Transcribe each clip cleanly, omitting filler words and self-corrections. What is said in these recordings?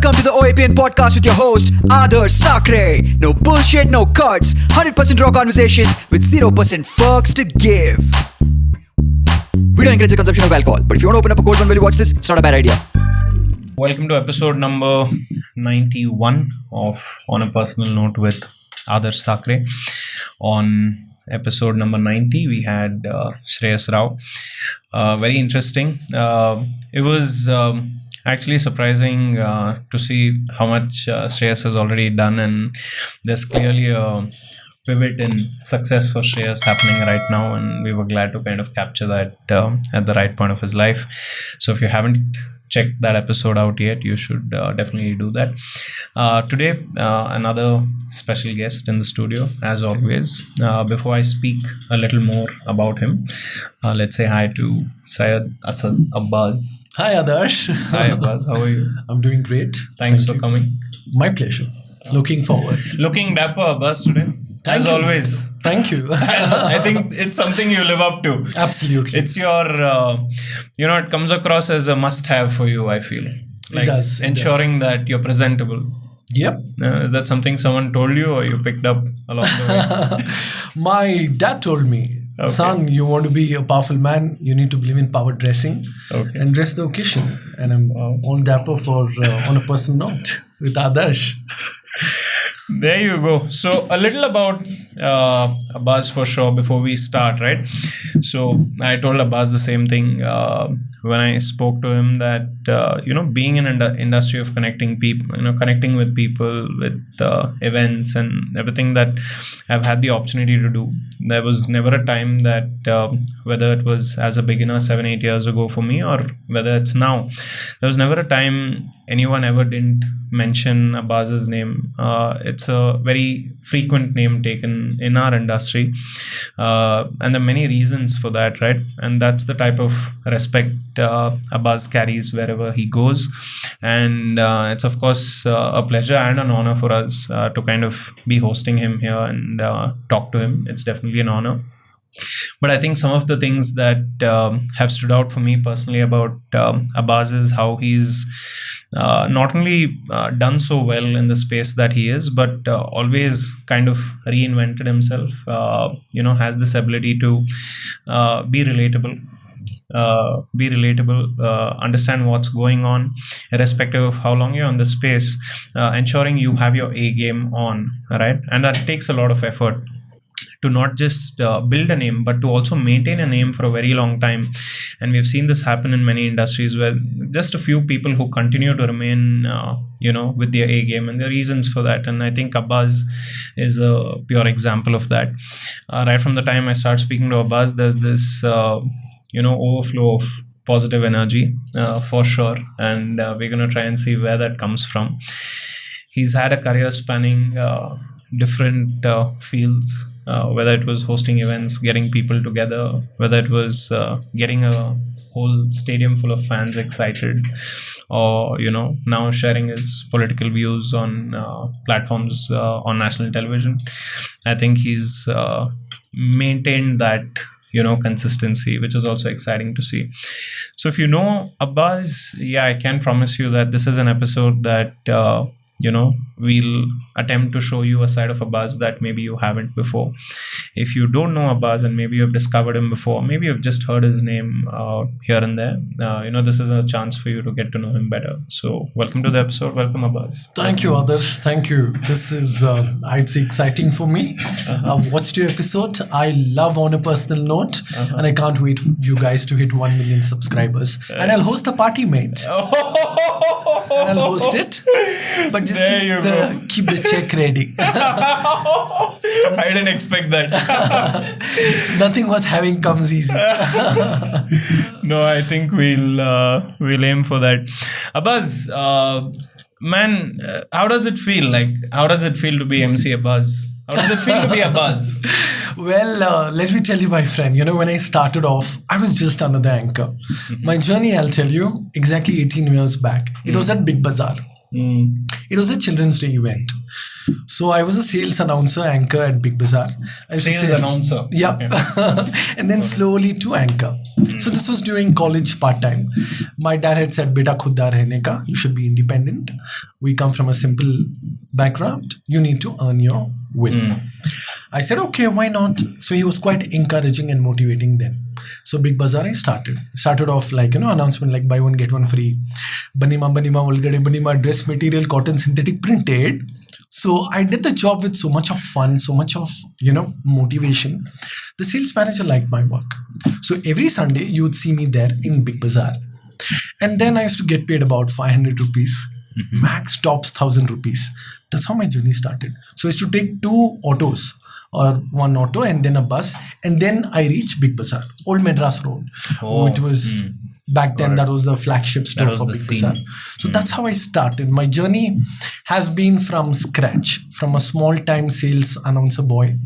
Welcome to the OAPN Podcast with your host, Adarsh Sakare. No bullshit, no cuts. 100% raw conversations with 0% fucks to give. We don't encourage the consumption of alcohol, but if you want to open up a cold one while you watch this, it's not a bad idea. Welcome to episode number 91 of On a Personal Note with Adarsh Sakare. On episode number 90, we had Shreyas Rao. Very interesting. It was actually surprising to see how much Shreyas has already done, and there's clearly a pivot in success for Shreyas happening right now, and we were glad to kind of capture that at the right point of his life. So if you haven't checked that episode out yet, you should definitely do that. Today, another special guest in the studio, as always. Before I speak a little more about him, let's say hi to Syed Asad Abbas. Hi Adarsh. Hi Abbas, how are you? I'm doing great. Thanks Thank for you. coming. My pleasure. Looking forward. Looking dapper, Abbas, today. Thank as you. always. Thank you. I think it's something you live up to. Absolutely. It's your, it comes across as a must-have for you, I feel. Like does, it ensuring that you're presentable. Yep. Is that something someone told you or you picked up along the way? My dad told me, son, you want to be a powerful man, you need to believe in power dressing and dress the occasion. And I'm on dapper for On a Personal Note with Adarsh. There you go. So a little about Abbas for sure before we start, right? So I told Abbas the same thing when I spoke to him that, being in an industry of connecting people, connecting with people, with events and everything that I've had the opportunity to do. There was never a time that whether it was as a beginner 7-8 years ago for me or whether it's now, there was never a time anyone ever didn't mention Abbas's name. It's a very frequent name taken in our industry, and there are many reasons for that, right? And that's the type of respect Abbas carries wherever he goes, and it's of course a pleasure and an honor for us to kind of be hosting him here and talk to him. It's definitely an honor. But I think some of the things that have stood out for me personally about Abbas is how he's not only done so well in the space that he is, but always kind of reinvented himself, has this ability to be relatable, understand what's going on, irrespective of how long you're on the space, ensuring you have your A game on, right? And that takes a lot of effort to not just build a name, but to also maintain a name for a very long time. And we've seen this happen in many industries where just a few people who continue to remain, with their A game, and there are reasons for that. And I think Abbas is a pure example of that. Right from the time I start speaking to Abbas, there's this, overflow of positive energy for sure. And we're going to try and see where that comes from. He's had a career spanning different fields. Whether it was hosting events, getting people together, whether it was getting a whole stadium full of fans excited, or now sharing his political views on platforms on national television. I think he's maintained that consistency, which is also exciting to see. So if you know Abbas, I can promise you that this is an episode that we'll attempt to show you a side of Abbas that maybe you haven't before. If you don't know Abbas and maybe you've discovered him before, maybe you've just heard his name here and there, this is a chance for you to get to know him better. So welcome to the episode. Welcome, Abbas. Thank you, Adarsh. Thank you. This is, I'd say, exciting for me. I've watched your episode. I love On a Personal Note, and I can't wait for you guys to hit 1 million subscribers. And I'll host a party, mate. And I'll host it. But just keep the check ready. I didn't expect that. Nothing worth having comes easy. No, I think we'll aim for that. Abbas, man, how does it feel? How does it feel to be MC Abbas? How does it feel to be Abbas? Well, let me tell you, my friend, when I started off, I was just another anchor. My journey, I'll tell you, exactly 18 years back. It was at Big Bazaar. It was a Children's Day event. So I was a sales announcer anchor at Big Bazaar. Sales announcer? Yeah. Okay. And then slowly to anchor. So this was during college part-time. My dad had said, "Beta khudda rehne ka, you should be independent. We come from a simple background. You need to earn your will." I said, okay, why not? So he was quite encouraging and motivating then. So Big Bazaar I started off like, announcement like buy one get one free. Banima Olgade Banima dress material, cotton synthetic printed. So I did the job with so much of fun, so much of, motivation. The sales manager liked my work. So every Sunday you would see me there in Big Bazaar. And then I used to get paid about 500 rupees. Max tops 1,000 rupees. That's how my journey started. So I used to take 2 autos or one auto and then a bus, and then I reached Big Bazaar, Old Madras Road. It was back then, that was the flagship store for Big Bazaar. So that's how I started. My journey has been from scratch, from a small time sales announcer boy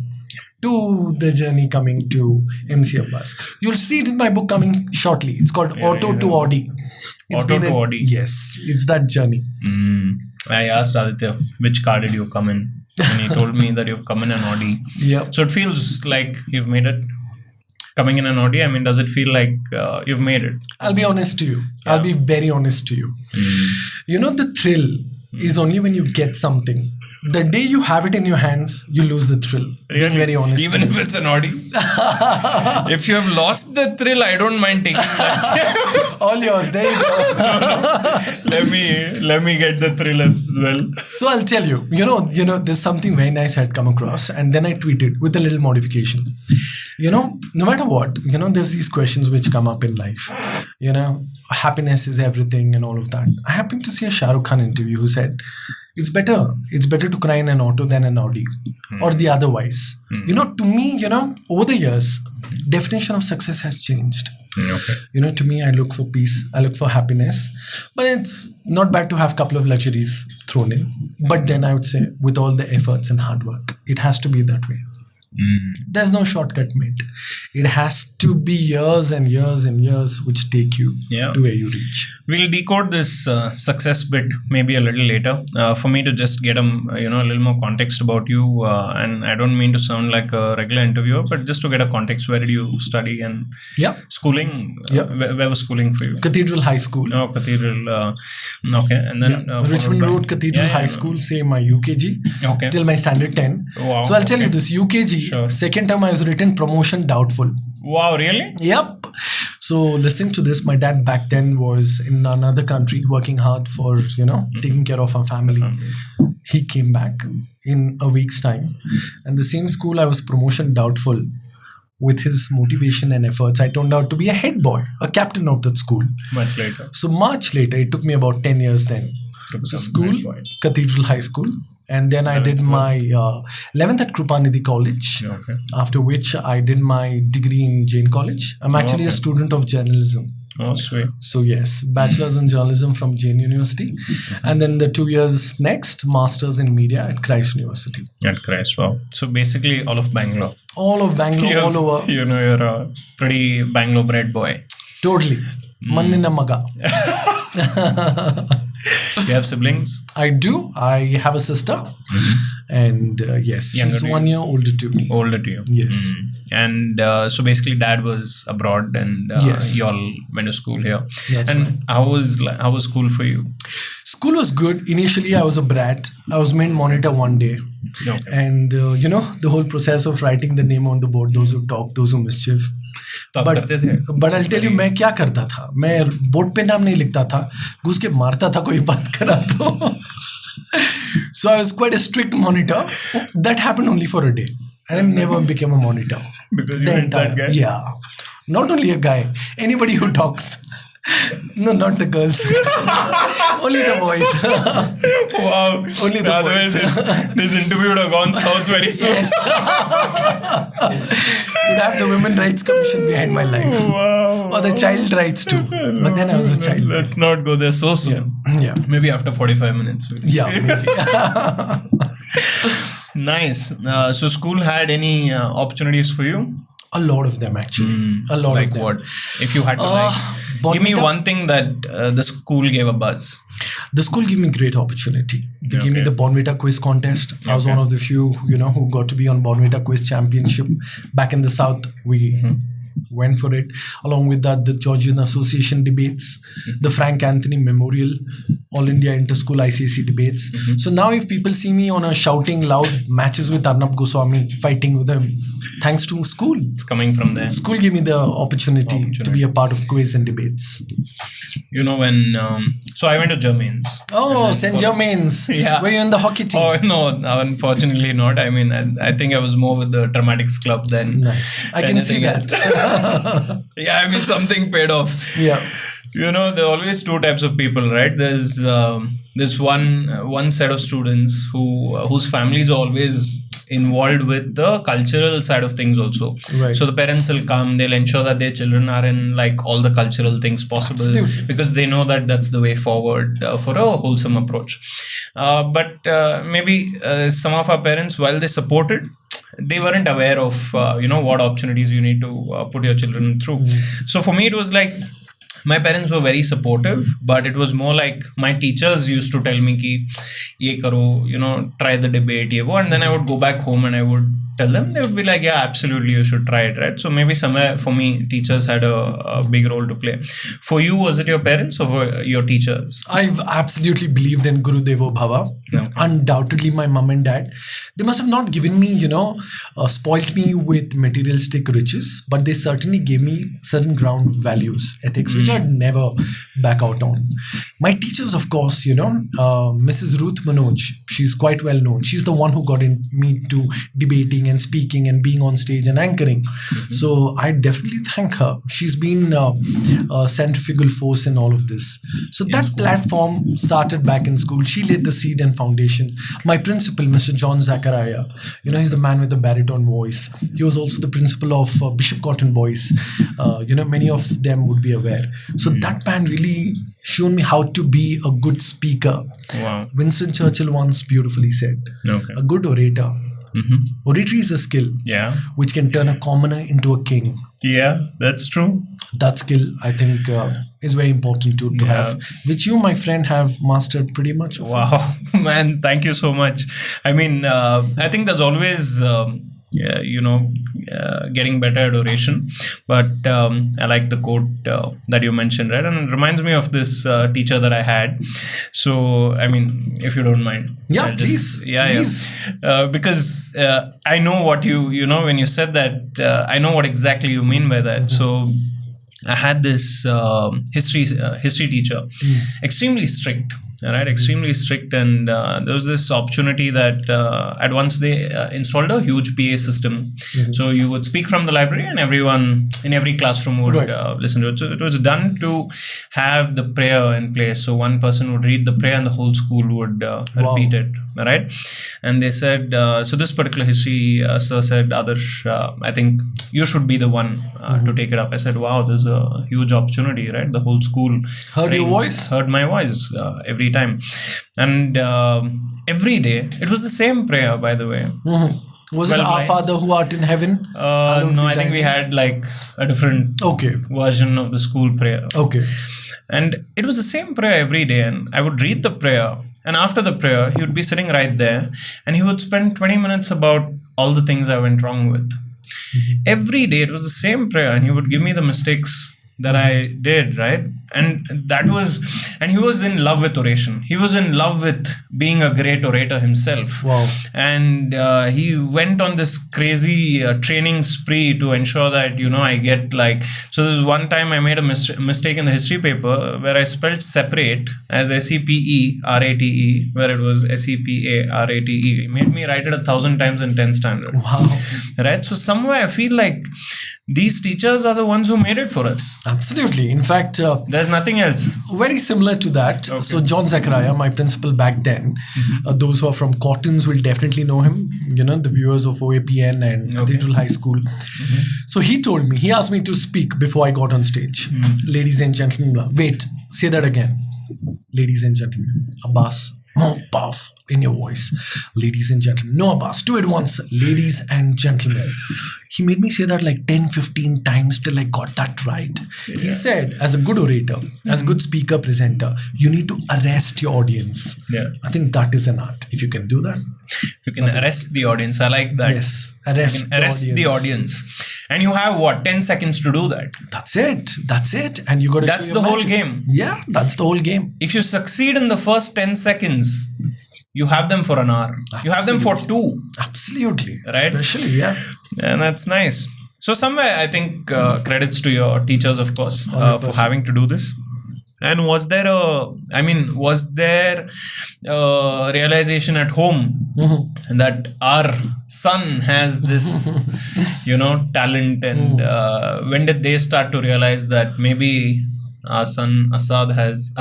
to the journey coming to MC Abbas. You'll see it in my book coming shortly. It's called Auto to Audi. Auto to Audi. Yes, it's that journey. I asked Aditya, which car did you come in? And he told me that you've come in an Audi. Yeah. So it feels like you've made it. Coming in an Audi, I mean, does it feel like you've made it? I'll be honest to you. Yeah. I'll be very honest to you. The thrill is only when you get something. The day you have it in your hands, you lose the thrill. Really? Being very honest. Even if it's an Audi? If you have lost the thrill, I don't mind taking that. All yours. There you go. Let me get the thrill as well. So I'll tell you, there's something very nice I had come across, and then I tweeted with a little modification. No matter what, there's these questions which come up in life. Happiness is everything and all of that. I happened to see a Shah Rukh Khan interview who said, it's better to cry in an auto than an Audi, or the otherwise. To me, over the years, definition of success has changed. Okay. To me, I look for peace, I look for happiness, but it's not bad to have a couple of luxuries thrown in. But then I would say, with all the efforts and hard work, it has to be that way. There's no shortcut, mate. It has to be years and years and years which take you to where you reach. We'll decode this success bit maybe a little later. For me to just get a little more context about you, and I don't mean to sound like a regular interviewer, but just to get a context. Where did you study and schooling? Where was schooling for you? Cathedral High School. Oh, Cathedral. Okay, and then Richmond Road Cathedral High School. Say my UKG till my standard 10. Wow, so I'll tell you this UKG. Second term I was written promotion doubtful. Wow, really? Yep. So listening to this, my dad back then was in another country working hard for, taking care of our family. He came back in a week's time. And the same school I was promotion doubtful. With his motivation and efforts, I turned out to be a head boy, a captain of that school. Much later. So much later, it took me about 10 years then. So school, Cathedral High School. And then I did my 11th at Krupanidhi College, after which I did my degree in Jain College. I'm actually a student of journalism. Oh, sweet. So yes, bachelor's in journalism from Jain University. And then the 2 years next, master's in media at Christ University. At Christ, wow. So basically all of Bangalore. All of Bangalore, all over. You're a pretty Bangalore bred boy. Totally. Mannina maga. You have siblings? I do. I have a sister. And yes, she's 1 year older to me. Older to you? Yes. And so basically dad was abroad and you all went to school here. That's and right. how was school for you? School was good. Initially, I was a brat. I was made monitor one day. Okay. And, the whole process of writing the name on the board, those who talk, those who mischief. But I'll tell you, मैं क्या करता था? मैं board पे नाम नहीं लिखता था, घुस के मारता था कोई बात करा तो. So I was quite a strict monitor. That happened only for a day. And I never became a monitor. Because you hate that guy? Yeah. Not only a guy, anybody who talks. No, not the girls. Only the boys. Wow. Only the boys. This interview would have gone south very soon. Yes. You'd have the Women Rights Commission behind my life. Wow. Or the child rights too. But then I was a child. Let's not go there so soon. Yeah. Maybe after 45 minutes. Yeah, maybe. Nice. So school had any opportunities for you? A lot of them actually. A lot like of them. What? If you had to give me one thing that the school gave a buzz. The school gave me great opportunity. They gave me the Bonvita Quiz contest. I was one of the few, who got to be on Bonvita Quiz Championship. Back in the South, we went for it. Along with that, the Georgian Association debates, the Frank Anthony Memorial, All India Inter-School ICSE debates. So now if people see me on a shouting loud matches with Arnab Goswami, fighting with him, thanks to school. It's coming from there. School gave me the opportunity to be a part of quiz and debates. You know, when so I went to Germains. Oh, St. Germains. Yeah. Were you in the hockey team? Oh no, unfortunately not. I mean, I think I was more with the dramatics club than. Nice. I can see that. Yeah, I mean, something paid off. Yeah. You know, there are always two types of people, right? There's this one set of students whose families are always involved with the cultural side of things also. Right. So the parents will come, they'll ensure that their children are in like all the cultural things possible. Absolutely. Because they know that that's the way forward for a wholesome approach. But maybe some of our parents, while they supported, they weren't aware of what opportunities you need to put your children through. So for me, it was like my parents were very supportive, but it was more like my teachers used to tell me ki ye karo, try the debate, ye wo, and then I would go back home and I would tell them. They would be like, yeah, absolutely, you should try it, right? So maybe somewhere for me, teachers had a big role to play. For you, was it your parents or your teachers? I've absolutely believed in Guru Devo Bhava. Okay. Undoubtedly, my mom and dad, they must have not given me, spoilt me with materialistic riches, but they certainly gave me certain ground values, ethics, which I'd never back out on. My teachers, of course, Mrs. Ruth Manoj, she's quite well known. She's the one who got me to debating and speaking and being on stage and anchoring. So I definitely thank her. She's been a centrifugal force in all of this. So that platform started back in school. She laid the seed and foundation. My principal, Mr. John Zachariah, he's the man with the baritone voice. He was also the principal of Bishop Cotton Boys. Many of them would be aware. So that man really shown me how to be a good speaker. Wow. Winston Churchill once beautifully said, Okay. a good orator. Oratory is a skill which can turn a commoner into a king. Yeah, that's true. That skill, I think, is very important to have, which you, my friend, have mastered pretty much. Wow, man, thank you so much. I mean, I think there's always, getting better at oration. But I like the quote that you mentioned, right? And it reminds me of this teacher that I had. So, I mean, if you don't mind. Yeah, please. Because I know what when you said that, I know what exactly you mean by that. So, I had this history teacher, extremely strict. Right, extremely strict, and there was this opportunity that at once they installed a huge PA system. So you would speak from the library, and everyone in every classroom would listen to it. So it was done to have the prayer in place. So one person would read the prayer, and the whole school would repeat it. Right, and they said, so this particular history sir said, Adarsh, I think you should be the one to take it up. I said, wow, there's a huge opportunity, right? The whole school heard my voice every time, and every day it was the same prayer, by the way. Was it Our Father who art in heaven? No, I think we had like a different version of the school prayer. And it was the same prayer every day, and I would read the prayer, and after the prayer he would be sitting right there, and he would spend 20 minutes about all the things I went wrong with. Every day it was the same prayer, and he would give me the mistakes that I did, right? And he was in love with oration. He was in love with being a great orator himself. Wow. And he went on this crazy training spree to ensure that, I get like, so there was one time I made a mistake in the history paper where I spelled separate as SEPERATE, where it was SEPARATE. He made me write it 1,000 times in 10th standard. Wow. Right? So somewhere I feel like these teachers are the ones who made it for us. Absolutely. In fact, there's nothing else. Very similar to that. So John Zachariah, my principal back then, those who are from Cottons will definitely know him, the viewers of OAPN and Cathedral High School. So he asked me to speak before I got on stage. Ladies and gentlemen, wait, say that again. Ladies and gentlemen, Abbas, more puff in your voice. Ladies and gentlemen, no Abbas, do it once. Ladies and gentlemen. He made me say that like 10-15 times till I got that right. He said, as a good orator, as a good speaker, presenter, you need to arrest your audience. I think that is an art. If you can do that. You can arrest the audience. I like that. Yes. Arrest the audience. And you have what, 10 seconds to do that. That's it. And you got to. That's the whole game. Yeah, that's the whole game. If you succeed in the first 10 seconds, you have them for an hour. You have them for 2. Absolutely. Right? Especially, yeah. And that's nice. So somewhere I think credits to your teachers, of course, for having to do this. And was there realization at home that our son has this, talent, and when did they start to realize that maybe our son Asad has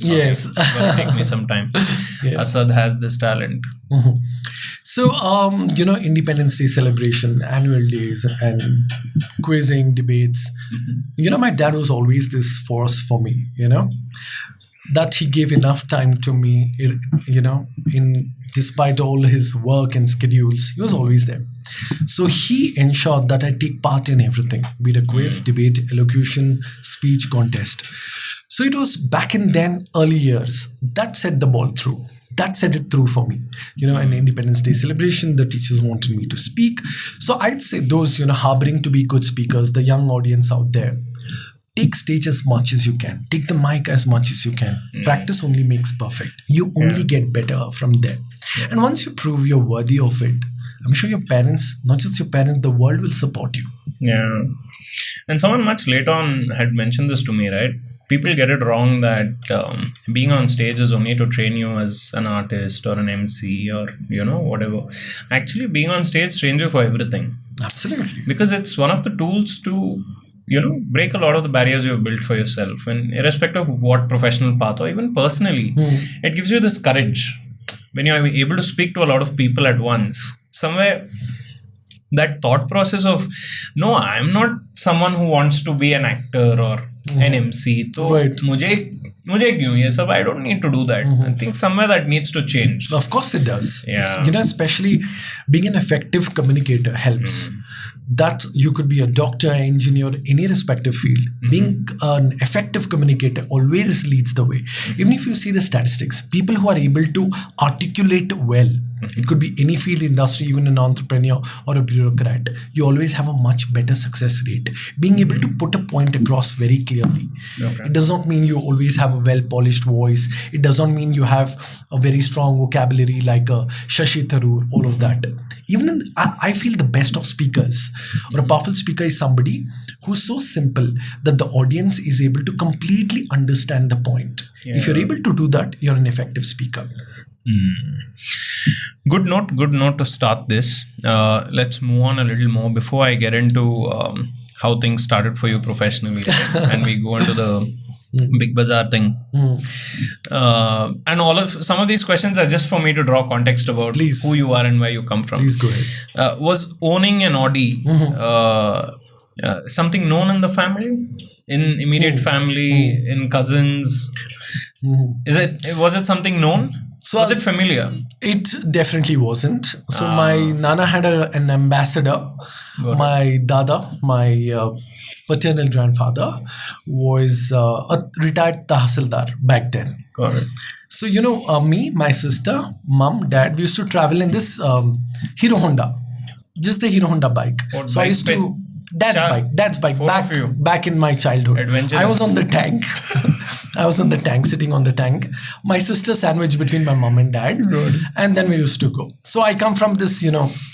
Yes. It's gonna take me some time. Yeah. Asad has this talent. So, Independence Day celebration, annual days, and quizzing, debates. My dad was always this force for me, that he gave enough time to me, despite all his work and schedules, he was always there. So he ensured that I take part in everything, be it a quiz, debate, elocution, speech, contest. So it was back in then early years that set the ball through. That set it through for me. An Independence Day celebration, the teachers wanted me to speak. So I'd say those, harboring to be good speakers, the young audience out there, take stage as much as you can. Take the mic as much as you can. Practice only makes perfect. You only get better from there. And once you prove you're worthy of it, I'm sure your parents, not just your parents, the world will support you. Yeah. And someone much later on had mentioned this to me, right? People get it wrong that being on stage is only to train you as an artist or an MC or, whatever. Actually, being on stage trains you for everything. Absolutely. Because it's one of the tools to, break a lot of the barriers you've built for yourself. And irrespective of what professional path or even personally, it gives you this courage. When you're able to speak to a lot of people at once, somewhere that thought process of, no, I'm not someone who wants to be an actor or an MC. So, Right. mujhe kyun ye sab? I don't need to do that. I think somewhere that needs to change. Of course it does. Yeah. Especially being an effective communicator helps. That you could be a doctor, engineer, any respective field. Being an effective communicator always leads the way. Even if you see the statistics, people who are able to articulate well, it could be any field, industry, even an entrepreneur or a bureaucrat, you always have a much better success rate. Being able to put a point across very clearly. Okay. It does not mean you always have a well-polished voice. It does not mean you have a very strong vocabulary like a Shashi Tharoor, all of that. Even I feel the best of speakers or a powerful speaker is somebody who's so simple that the audience is able to completely understand the point. Yeah. If you're able to do that, you're an effective speaker. Good note to start this. Let's move on a little more before I get into how things started for you professionally, right? And we go into the Big Bazaar thing. And some of these questions are just for me to draw context about Please. who you are and where you come from. Please go ahead. Was owning an Audi something known in the family? In immediate family, in cousins? Was it something known? So was it familiar? It definitely wasn't. So my Nana had an ambassador. My Dada, my paternal grandfather, was a retired Tahsildar back then. Got it. So, me, my sister, mom, dad, we used to travel in this Hero Honda. Just the Hero Honda bike. What So bike? I used to... Dad's bike. Four of you. Back in my childhood. Adventurous. I was on the tank. Sitting on the tank. My sister sandwiched between my mom and dad. And then we used to go. So I come from this,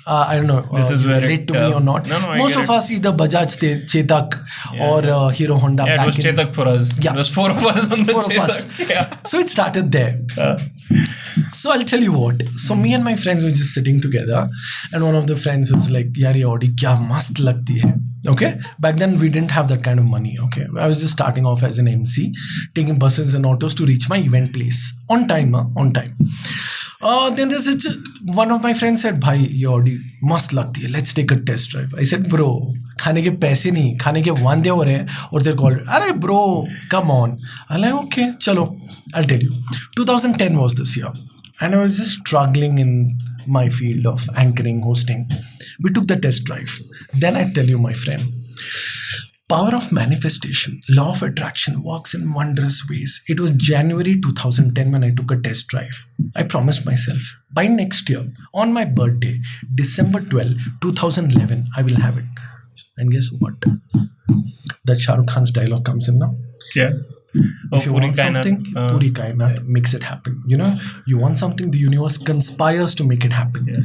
I don't know, This is where relate to me or not. No, I Most get of it. us either Bajaj Chetak or Hero Honda. Yeah, it back was in- Chetak for us. Yeah. It was 4 of us on the Four of Chetak. us. Yeah. So it started there. So I'll tell you what. So me and my friends were just sitting together, and one of the friends was like, "Yaar, ye Audi kya mast lagti hai." Okay. Back then we didn't have that kind of money. Okay. I was just starting off as an MC, taking buses and autos to reach my event place on time. Then there's one of my friends said, "Bhai, ye Audi mast lagti hai. Let's take a test drive." I said, "Bro, खाने के पैसे नहीं, खाने के वांदे हो रहे हैं और they're called, अरे bro, come on." I'm like, okay, chalo, I'll tell you. 2010 was this year, and I was just struggling in my field of anchoring, hosting. We took the test drive. Then I tell you, my friend, power of manifestation, law of attraction works in wondrous ways. It was January 2010 when I took a test drive. I promised myself, by next year, on my birthday, December 12, 2011, I will have it. And guess what? That Shah Rukh Khan's dialogue comes in now. Yeah. If you want something, Puri Kainat makes it happen. You want something, the universe conspires to make it happen. Yeah.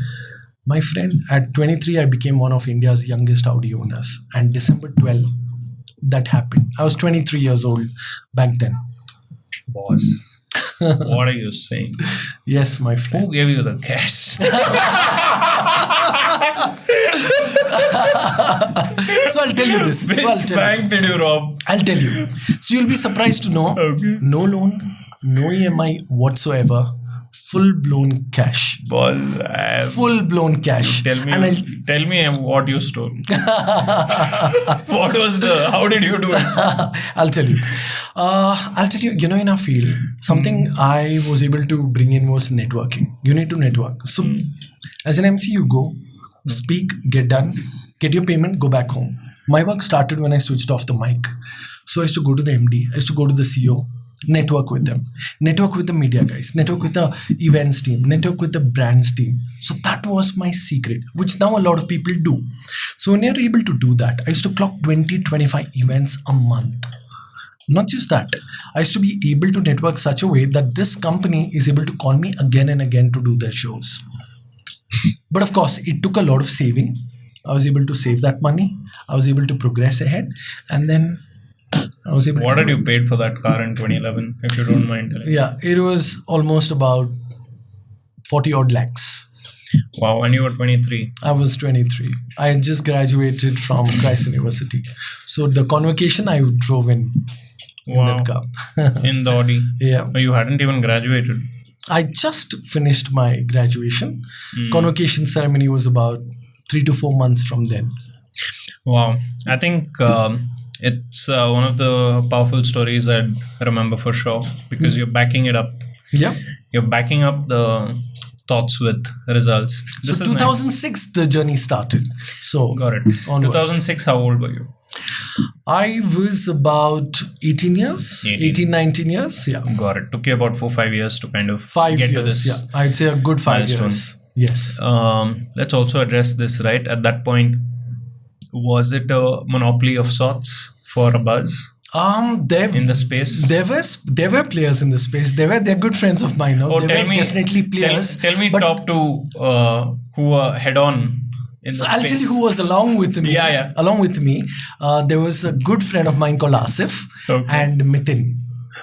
My friend, at 23, I became one of India's youngest Audi owners. And December 12, that happened. I was 23 years old back then. Boss, what are you saying? Yes, my friend. Who gave you the cash? So I'll tell you this. Which bank did you rob? I'll tell you. So you'll be surprised to know, Okay. no loan, no EMI whatsoever, full-blown cash. Boss, Full-blown cash. tell me what you stole. How did you do it? I'll tell you. In our field, something I was able to bring in was networking. You need to network. So, as an MC, you go, speak, get done, get your payment, go back home. My work started when I switched off the mic. So, I used to go to the MD, I used to go to the CEO, network with them, network with the media guys, network with the events team, network with the brands team. So, that was my secret, which now a lot of people do. So, when you're able to do that, I used to clock 20-25 events a month. Not just that, I used to be able to network such a way that this company is able to call me again and again to do their shows. But of course, it took a lot of saving. I was able to save that money. I was able to progress ahead. And then I was able What to... did you paid for that car in 2011, if you don't mind telling? Yeah, it was almost about 40 odd lakhs. Wow, and you were 23. I was 23. I had just graduated from Christ University. So the convocation I drove in Wow. that car. In the Audi. Yeah. You hadn't even graduated. I just finished my graduation. Convocation ceremony was about 3 to 4 months from then. Wow. I think it's one of the powerful stories I remember for sure, because you're backing it up. Yeah. You're backing up the thoughts with results. This So is nice. 2006, the journey started. So Got it. onwards. 2006, how old were you? I was about 18 years, 18. 19 years. Yeah. Got it. Took you about 4-5 years to kind of 5 get years. to this. Yeah. I'd say a good 5 milestone. years. Yes. Let's also address this, right? At that point, was it a monopoly of sorts for Abbas in the space? There were players in the space. They're good friends of mine. No? They were definitely players. Tell me but top two who were head on in the So space. I'll tell you who was along with me. Yeah. Along with me, there was a good friend of mine called Asif and Mithun.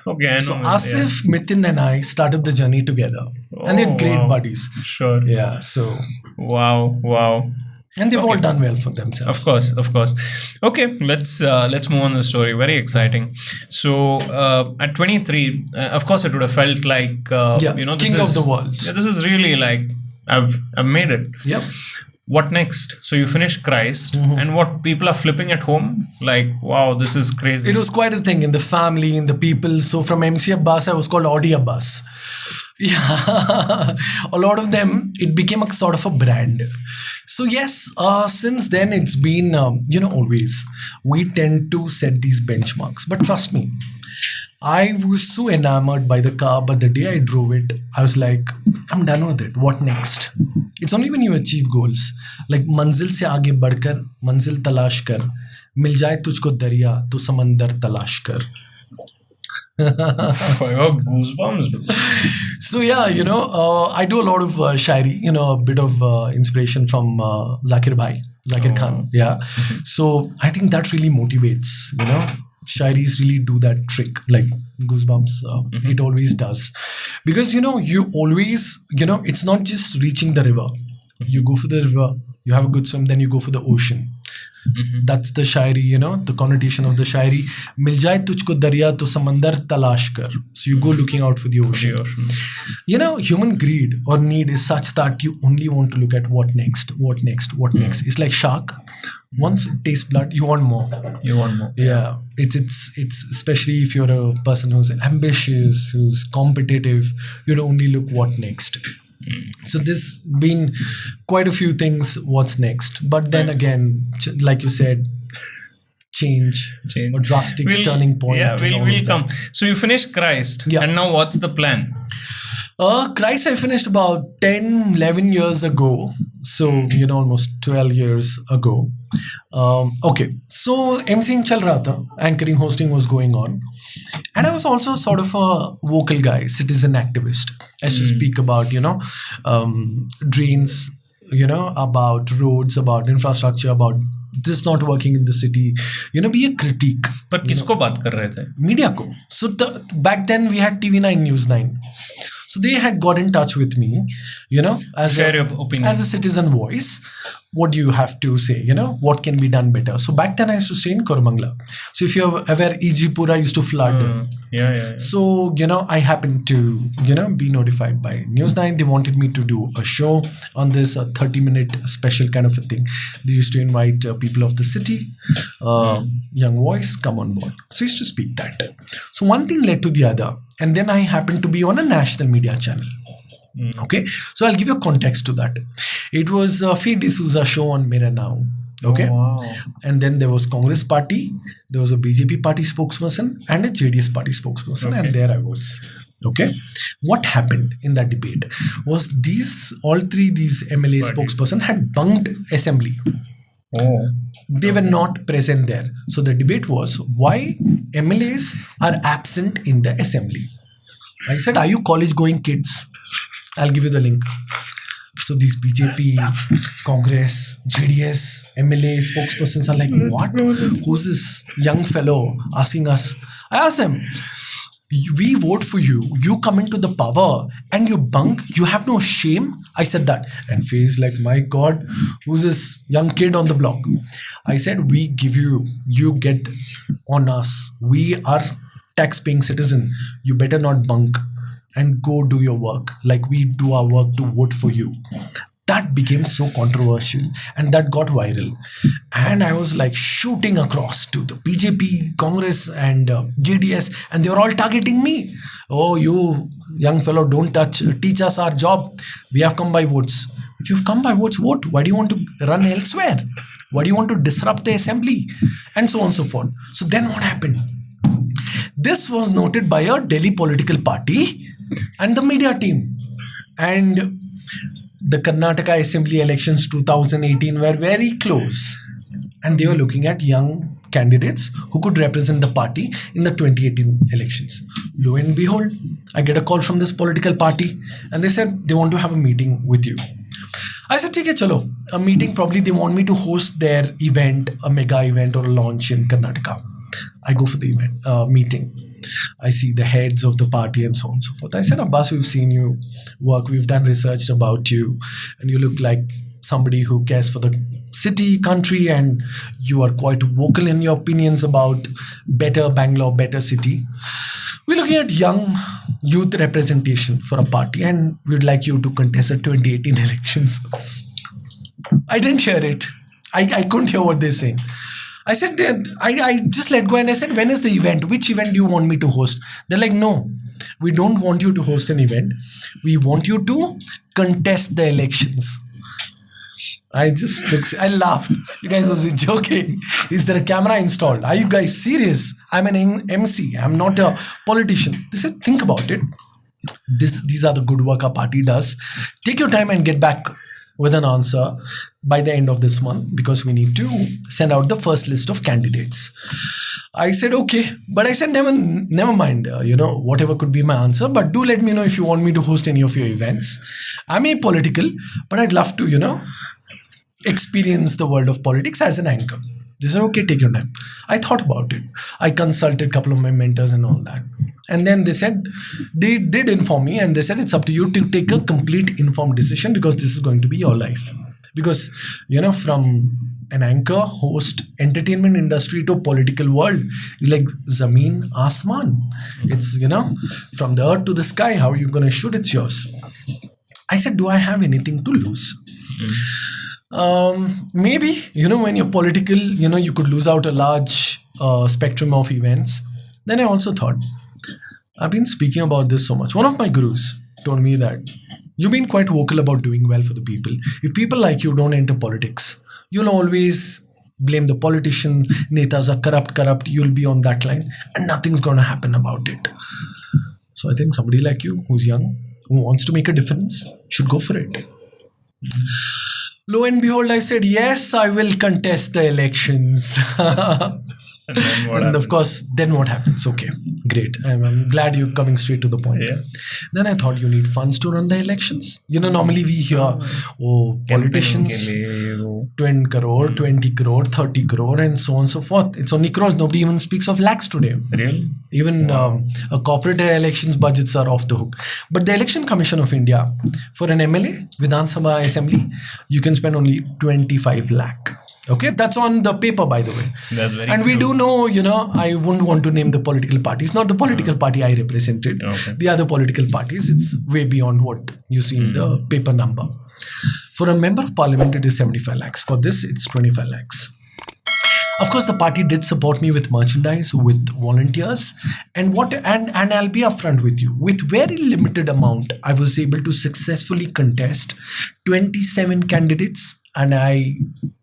Okay, I know. So Asif, Mithun and I started the journey together. And they're great wow. buddies. Sure. Yeah, so... Wow. And they've all done well for themselves. Of course. Okay, let's move on the story. Very exciting. So at 23, of course, it would have felt like this king of the world. Yeah, this is really like I've made it. Yep. What next? So you finished Christ, and what people are flipping at home? Like, wow, this is crazy. It was quite a thing in the family, in the people. So from MC Abbas, I was called Audi Abbas. Yeah, a lot of them, it became a sort of a brand. So yes, since then it's been, always, we tend to set these benchmarks. But trust me, I was so enamored by the car, but the day I drove it, I was like, I'm done with it. What next? It's only when you achieve goals, like manzil se aage badhkar, manzil talash kar, mil jaye tujhko darya, to samandar talash kar. I got goosebumps, dude. So yeah, I do a lot of shairi, a bit of inspiration from Zakir Khan. Yeah. So I think that really motivates, shairis really do that trick, like goosebumps. It always does. Because, you always, it's not just reaching the river. You go for the river, you have a good swim, then you go for the ocean. That's the shairi, the connotation of the shairi. Mil jaye tujhko darya to samandar talash kar. So you go looking out for the ocean. Human greed or need is such that you only want to look at what next. It's like shark. Once it tastes blood, you want more. Yeah, it's especially if you're a person who's ambitious, who's competitive, you don't only look what next. So there's been quite a few things, what's next. But then again, like you said, change. A drastic turning point. Yeah, we'll come. So you finished Christ, and now what's the plan? Christ I finished about 10, 11 years ago. So, almost 12 years ago. Okay, so emceeing chal raha tha, anchoring, hosting was going on. And I was also sort of a vocal guy, citizen activist. I used to speak about, drains, about roads, about infrastructure, about this not working in the city, be a critique. पर किसको बात कर रहे थे? Media ko. So back then we had TV9, News9. So they had got in touch with me, Share your opinion. as a citizen voice. What do you have to say? What can be done better? So back then I used to stay in Kormangla. So if you're aware, Ijipura used to flood. Yeah. So, I happened to, be notified by News9. They wanted me to do a show on this, a 30-minute special kind of a thing. They used to invite people of the city, young voice, come on board. So I used to speak that. So one thing led to the other. And then I happened to be on a national media channel. Okay, so I'll give you context to that. It was a Fee D'Souza show on Mirror Now. Okay, and then there was Congress party, there was a BJP party spokesperson and a JDS party spokesperson, and there I was. Okay, what happened in that debate was these MLA spokesperson had bunked assembly. They were not present there. So the debate was why MLAs are absent in the assembly. I said, are you college going kids? I'll give you the link. So these BJP, Congress, JDS, MLA spokespersons are like, what? Who's this young fellow asking us? I asked them, we vote for you. You come into the power and you bunk. You have no shame. I said that. And Faye's like, my God, who's this young kid on the block? I said, we give you get on us. We are tax-paying citizen. You better not bunk and go do your work like we do our work to vote for you. That became so controversial and that got viral. And I was like shooting across to the BJP, Congress and JDS, and they were all targeting me. Oh, you young fellow, don't teach us our job. We have come by votes. If you've come by votes, vote. Why do you want to run elsewhere? Why do you want to disrupt the assembly? And so on and so forth. So then what happened? This was noted by a Delhi political party and the media team. And the Karnataka Assembly elections 2018 were very close. And they were looking at young candidates who could represent the party in the 2018 elections. Lo and behold, I get a call from this political party and they said they want to have a meeting with you. I said, "Okay, chalo." A meeting, probably they want me to host their event, a mega event or a launch in Karnataka. I go for the event, meeting. I see the heads of the party and so on and so forth. I said, Abbas, we've seen you work. We've done research about you. And you look like somebody who cares for the city, country, and you are quite vocal in your opinions about better Bangalore, better city. We're looking at young youth representation for a party and we'd like you to contest the 2018 elections. I didn't hear it. I couldn't hear what they're saying. I said, I just let go and I said, when is the event? Which event do you want me to host? They're like, no, we don't want you to host an event. We want you to contest the elections. I laughed. You guys was joking. Is there a camera installed? Are you guys serious? I'm an MC. I'm not a politician. They said, think about it. These are the good work our party does. Take your time and get back with an answer by the end of this month because we need to send out the first list of candidates. I said, okay. But I said, never mind, whatever could be my answer. But do let me know if you want me to host any of your events. I'm apolitical, but I'd love to, experience the world of politics as an anchor. They said, okay, take your time. I thought about it. I consulted a couple of my mentors and all that. And then they said, they did inform me and they said, it's up to you to take a complete informed decision because this is going to be your life. Because, from an anchor, host, entertainment industry to political world, you like Zameen, Asman. It's, from the earth to the sky, how are you going to shoot? It's yours. I said, do I have anything to lose? Maybe, when you're political, you could lose out a large spectrum of events. Then I also thought, I've been speaking about this so much. One of my gurus told me that you've been quite vocal about doing well for the people. If people like you don't enter politics, you'll always blame the politician. Netas are corrupt. You'll be on that line and nothing's going to happen about it. So I think somebody like you who's young, who wants to make a difference, should go for it. Lo and behold, I said, yes, I will contest the elections. And then what And of happens? course, then what happens? Okay, great. I'm glad you're coming straight to the point. Yeah. Then I thought you need funds to run the elections. Normally we hear, politicians, Campaign ke liye wo- 20 crore, 20 crore, 30 crore, and so on and so forth. It's only crores. Nobody even speaks of lakhs today. Really? Even a corporate elections budgets are off the hook. But the Election Commission of India, for an MLA, Vidhan Sabha Assembly, you can spend only 25 lakh. Okay, that's on the paper, by the way. That's very And we cute. do know, I wouldn't want to name the political parties. Not the political party I represented. Okay. The other political parties, it's way beyond what you see in the paper number. For a member of parliament, it is 75 lakhs. For this, it's 25 lakhs. Of course, the party did support me with merchandise, with volunteers, and I'll be upfront with you. With very limited amount, I was able to successfully contest 27 candidates, and I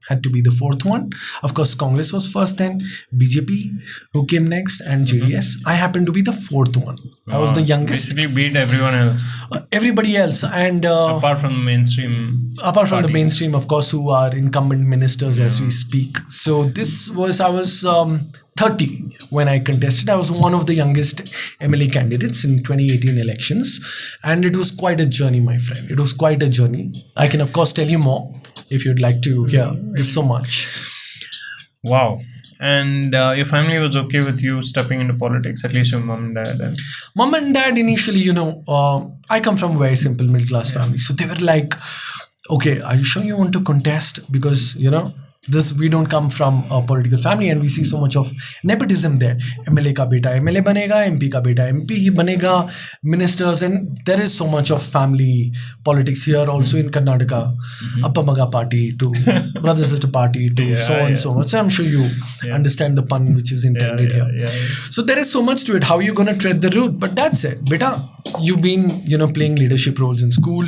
had to be the fourth one. Of course, Congress was first, then BJP, who came next, and JDS. I happened to be the fourth one. I was the youngest. Basically beat everyone else. Everybody else, and Apart from the mainstream. apart from the parties. mainstream, of course, who are incumbent ministers as we speak. So I was 30 when I contested. I was one of the youngest MLA candidates in 2018 elections, and it was quite a journey, my friend. It was quite a journey. I can, of course, tell you more if you'd like to hear this so much. Wow. And your family was okay with you stepping into politics, at least your mom and dad. And Mom and dad initially, I come from a very simple middle class family. So they were like, okay, are you sure you want to contest? Because, we don't come from a political family, and we see so much of nepotism there. MLA ka beta MLA banega, MP ka beta MP banega, ministers, and there is so much of family politics here also in Karnataka. Appa Maga party to brother sister party to so on so much. So I'm sure you understand the pun which is intended here. yeah. So there is so much to it. How are you going to tread the route? But that's it. Beta, you've been, playing leadership roles in school,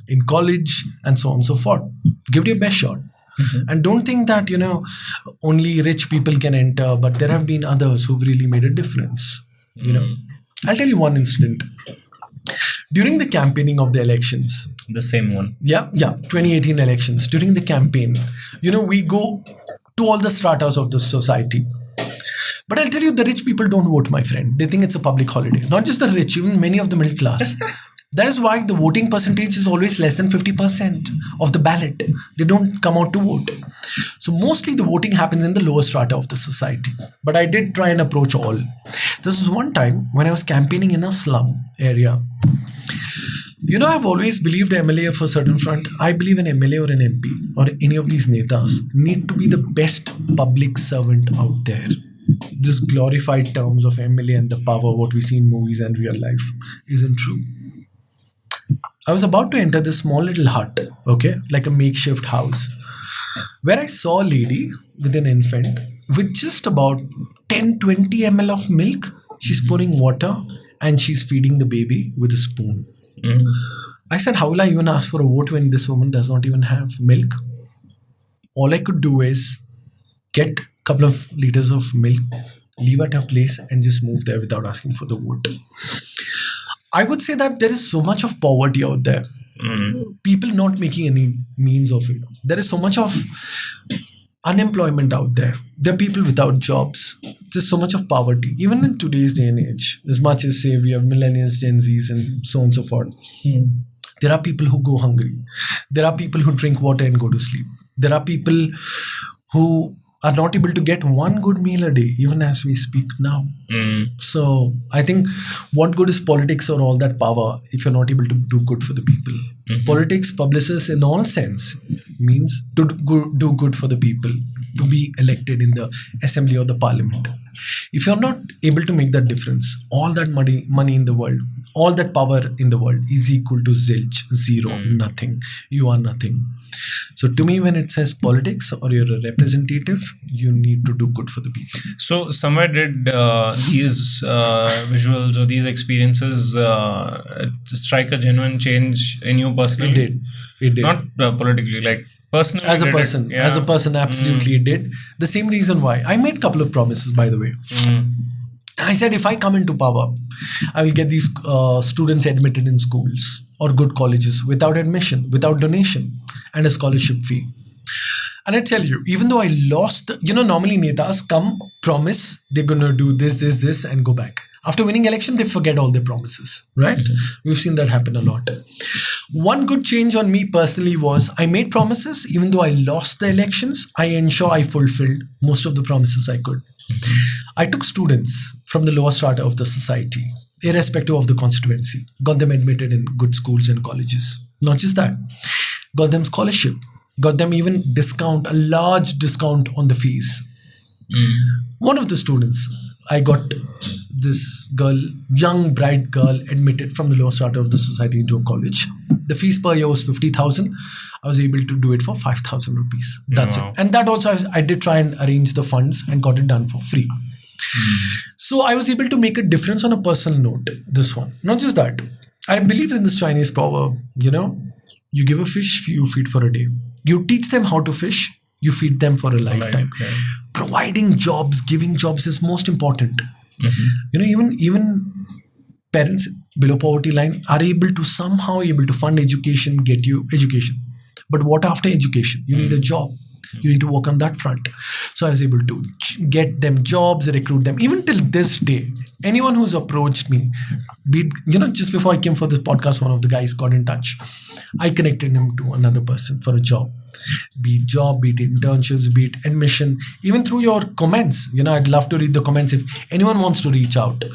in college, and so on and so forth. Give it your best shot. And don't think that, only rich people can enter, but there have been others who've really made a difference. I'll tell you one incident. During the campaigning of the elections, The same one. 2018 elections, during the campaign, we go to all the stratas of the society. But I'll tell you, the rich people don't vote, my friend. They think it's a public holiday. Not just the rich, even many of the middle class. That is why the voting percentage is always less than 50% of the ballot. They don't come out to vote. So mostly the voting happens in the lower strata of the society. But I did try and approach all. This was one time when I was campaigning in a slum area. I've always believed MLA of a certain front. I believe an MLA or an MP or any of these netas need to be the best public servant out there. This glorified terms of MLA and the power, what we see in movies and real life, isn't true. I was about to enter this small little hut, okay, like a makeshift house, where I saw a lady with an infant with just about 10-20 ml of milk. She's pouring water and she's feeding the baby with a spoon. I said, how will I even ask for a vote when this woman does not even have milk? All I could do is get a couple of liters of milk, leave at her place, and just move there without asking for the vote. I would say that there is so much of poverty out there. People not making any means of it. There is so much of unemployment out there. There are people without jobs. There's so much of poverty. Even in today's day and age, as much as say we have millennials, Gen Zs, and so on and so forth, there are people who go hungry. There are people who drink water and go to sleep. There are people who are not able to get one good meal a day, even as we speak now. So I think what good is politics or all that power if you're not able to do good for the people? Politics, publicists in all sense means to do good for the people, to be elected in the assembly or the parliament. If you're not able to make that difference, all that money in the world, all that power in the world is equal to zilch, zero, nothing. You are nothing. So to me, when it says politics or you're a representative, you need to do good for the people. So somewhere did these visuals or these experiences strike a genuine change in you personally? It did. Not politically, like personally. As a person, absolutely it did. The same reason why. I made a couple of promises, by the way. I said, if I come into power, I will get these students admitted in schools or good colleges without admission, without donation. and a scholarship fee. And I tell you, even though I lost, normally netas come, promise they're going to do this, and go back. After winning election, they forget all their promises, right? We've seen that happen a lot. One good change on me personally was I made promises. Even though I lost the elections, I ensure I fulfilled most of the promises I could. I took students from the lower strata of the society, irrespective of the constituency, got them admitted in good schools and colleges. Not just that, got them scholarship, got them even a large discount on the fees. One of the students, I got this girl, young bright girl, admitted from the lower strata of the society into a college. The fees per year was 50,000. I was able to do it for 5,000 rupees. That's it. And that also I did try and arrange the funds and got it done for free. So I was able to make a difference on a personal note. This one, not just that. I believe in this Chinese proverb. You give a fish, you feed for a day. You teach them how to fish, you feed them for a lifetime. Providing jobs, giving jobs is most important. Even parents below poverty line are able to fund education, get you education. But what after education? You need a job. You need to work on that front. So I was able to get them jobs, recruit them. Even till this day, anyone who's approached me, just before I came for this podcast, one of the guys got in touch. I connected him to another person for a job. Be it job, be it internships, be it admission. Even through your comments, I'd love to read the comments if anyone wants to reach out.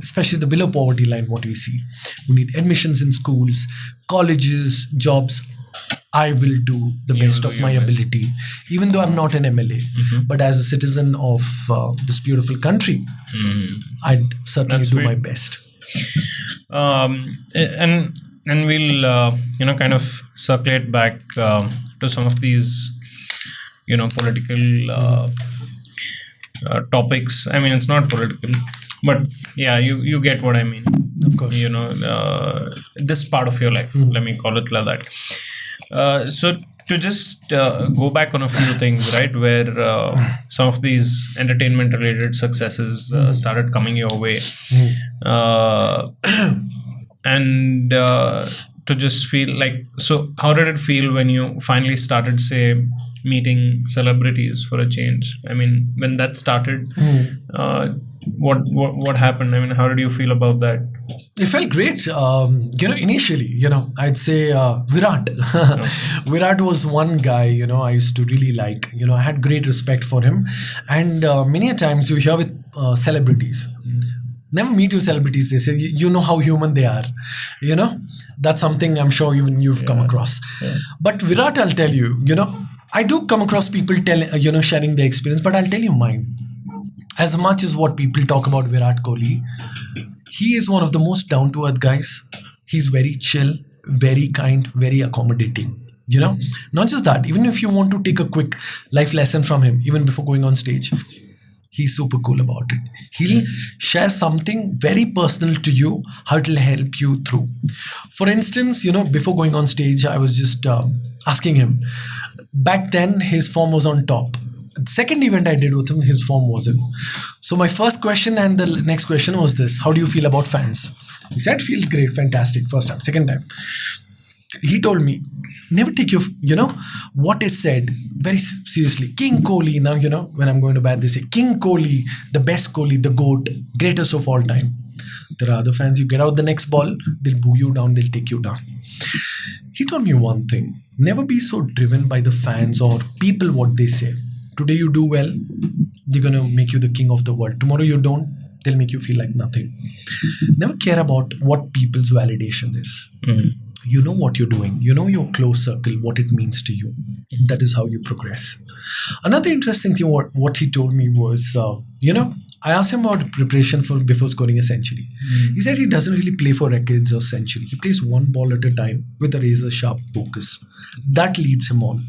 Especially the below poverty line, what we see. We need admissions in schools, colleges, jobs. I will do the best of my ability, even though I'm not an MLA. But as a citizen of this beautiful country, I'd certainly do my best. And we'll kind of circulate back to some of these political topics. I mean, it's not political, but yeah, you get what I mean. Of course. This part of your life, let me call it like that. So to just go back on a few things, right, where some of these entertainment related successes started coming your way, and to just feel like, so how did it feel when you finally started, say, meeting celebrities for a change? I mean, when that started, what happened? I mean, how did you feel about that? It felt great. Initially, I'd say Virat. Virat was one guy, I used to really like. I had great respect for him. And many a times you hear with celebrities. Never meet your celebrities. They say, you know how human they are. That's something I'm sure even you've come across. But Virat, I'll tell you, I do come across people sharing their experience, but I'll tell you mine. As much as what people talk about Virat Kohli, he is one of the most down-to-earth guys. He's very chill, very kind, very accommodating. Not just that, even if you want to take a quick life lesson from him, even before going on stage, he's super cool about it. He'll share something very personal to you, how it'll help you through. For instance, before going on stage, I was just asking him. Back then, his form was on top. The second event I did with him, his form wasn't. So my first question and the next question was this: how do you feel about fans? He said, feels great, fantastic, first time. Second time, he told me, never take your, what is said very seriously. King Kohli, now, when I'm going to bat, they say, King Kohli, the best Kohli, the GOAT, greatest of all time. There are other fans, you get out the next ball, they'll boo you down, they'll take you down. He told me one thing: never be so driven by the fans or people, what they say. Today you do well, they're going to make you the king of the world. Tomorrow you don't, they'll make you feel like nothing. Never care about what people's validation is. You know what you're doing. You know your close circle, what it means to you. That is how you progress. Another interesting thing, what he told me was, I asked him about preparation for before scoring a century. He said he doesn't really play for records or century. He plays one ball at a time with a razor sharp focus. That leads him on.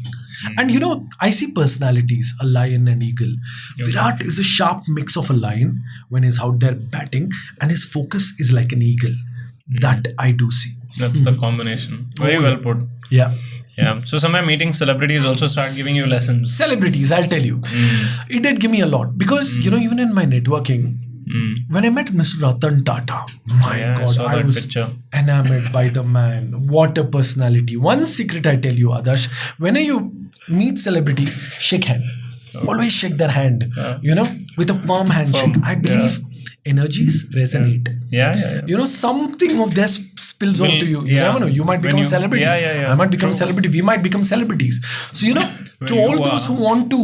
And I see personalities, a lion and eagle. Virat is a sharp mix of a lion when he's out there batting, and his focus is like an eagle. That I do see. That's the combination. Very well put. Yeah. Yeah. So somewhere meeting celebrities also start giving you lessons. Celebrities, I'll tell you. It did give me a lot because, even in my networking, When I met Mr. Ratan Tata, my Yeah, I God, saw I that was picture. enamored by the man. What a personality. One secret I tell you, Adarsh, whenever you meet celebrity, shake hand. Always shake their hand, with a firm handshake. Firm, I believe energies resonate. Yeah. Something of this spills on to you. You yeah. never know. You might When become a you- celebrity. yeah. I might become a True. celebrity. We might become celebrities. So, to you all those who want to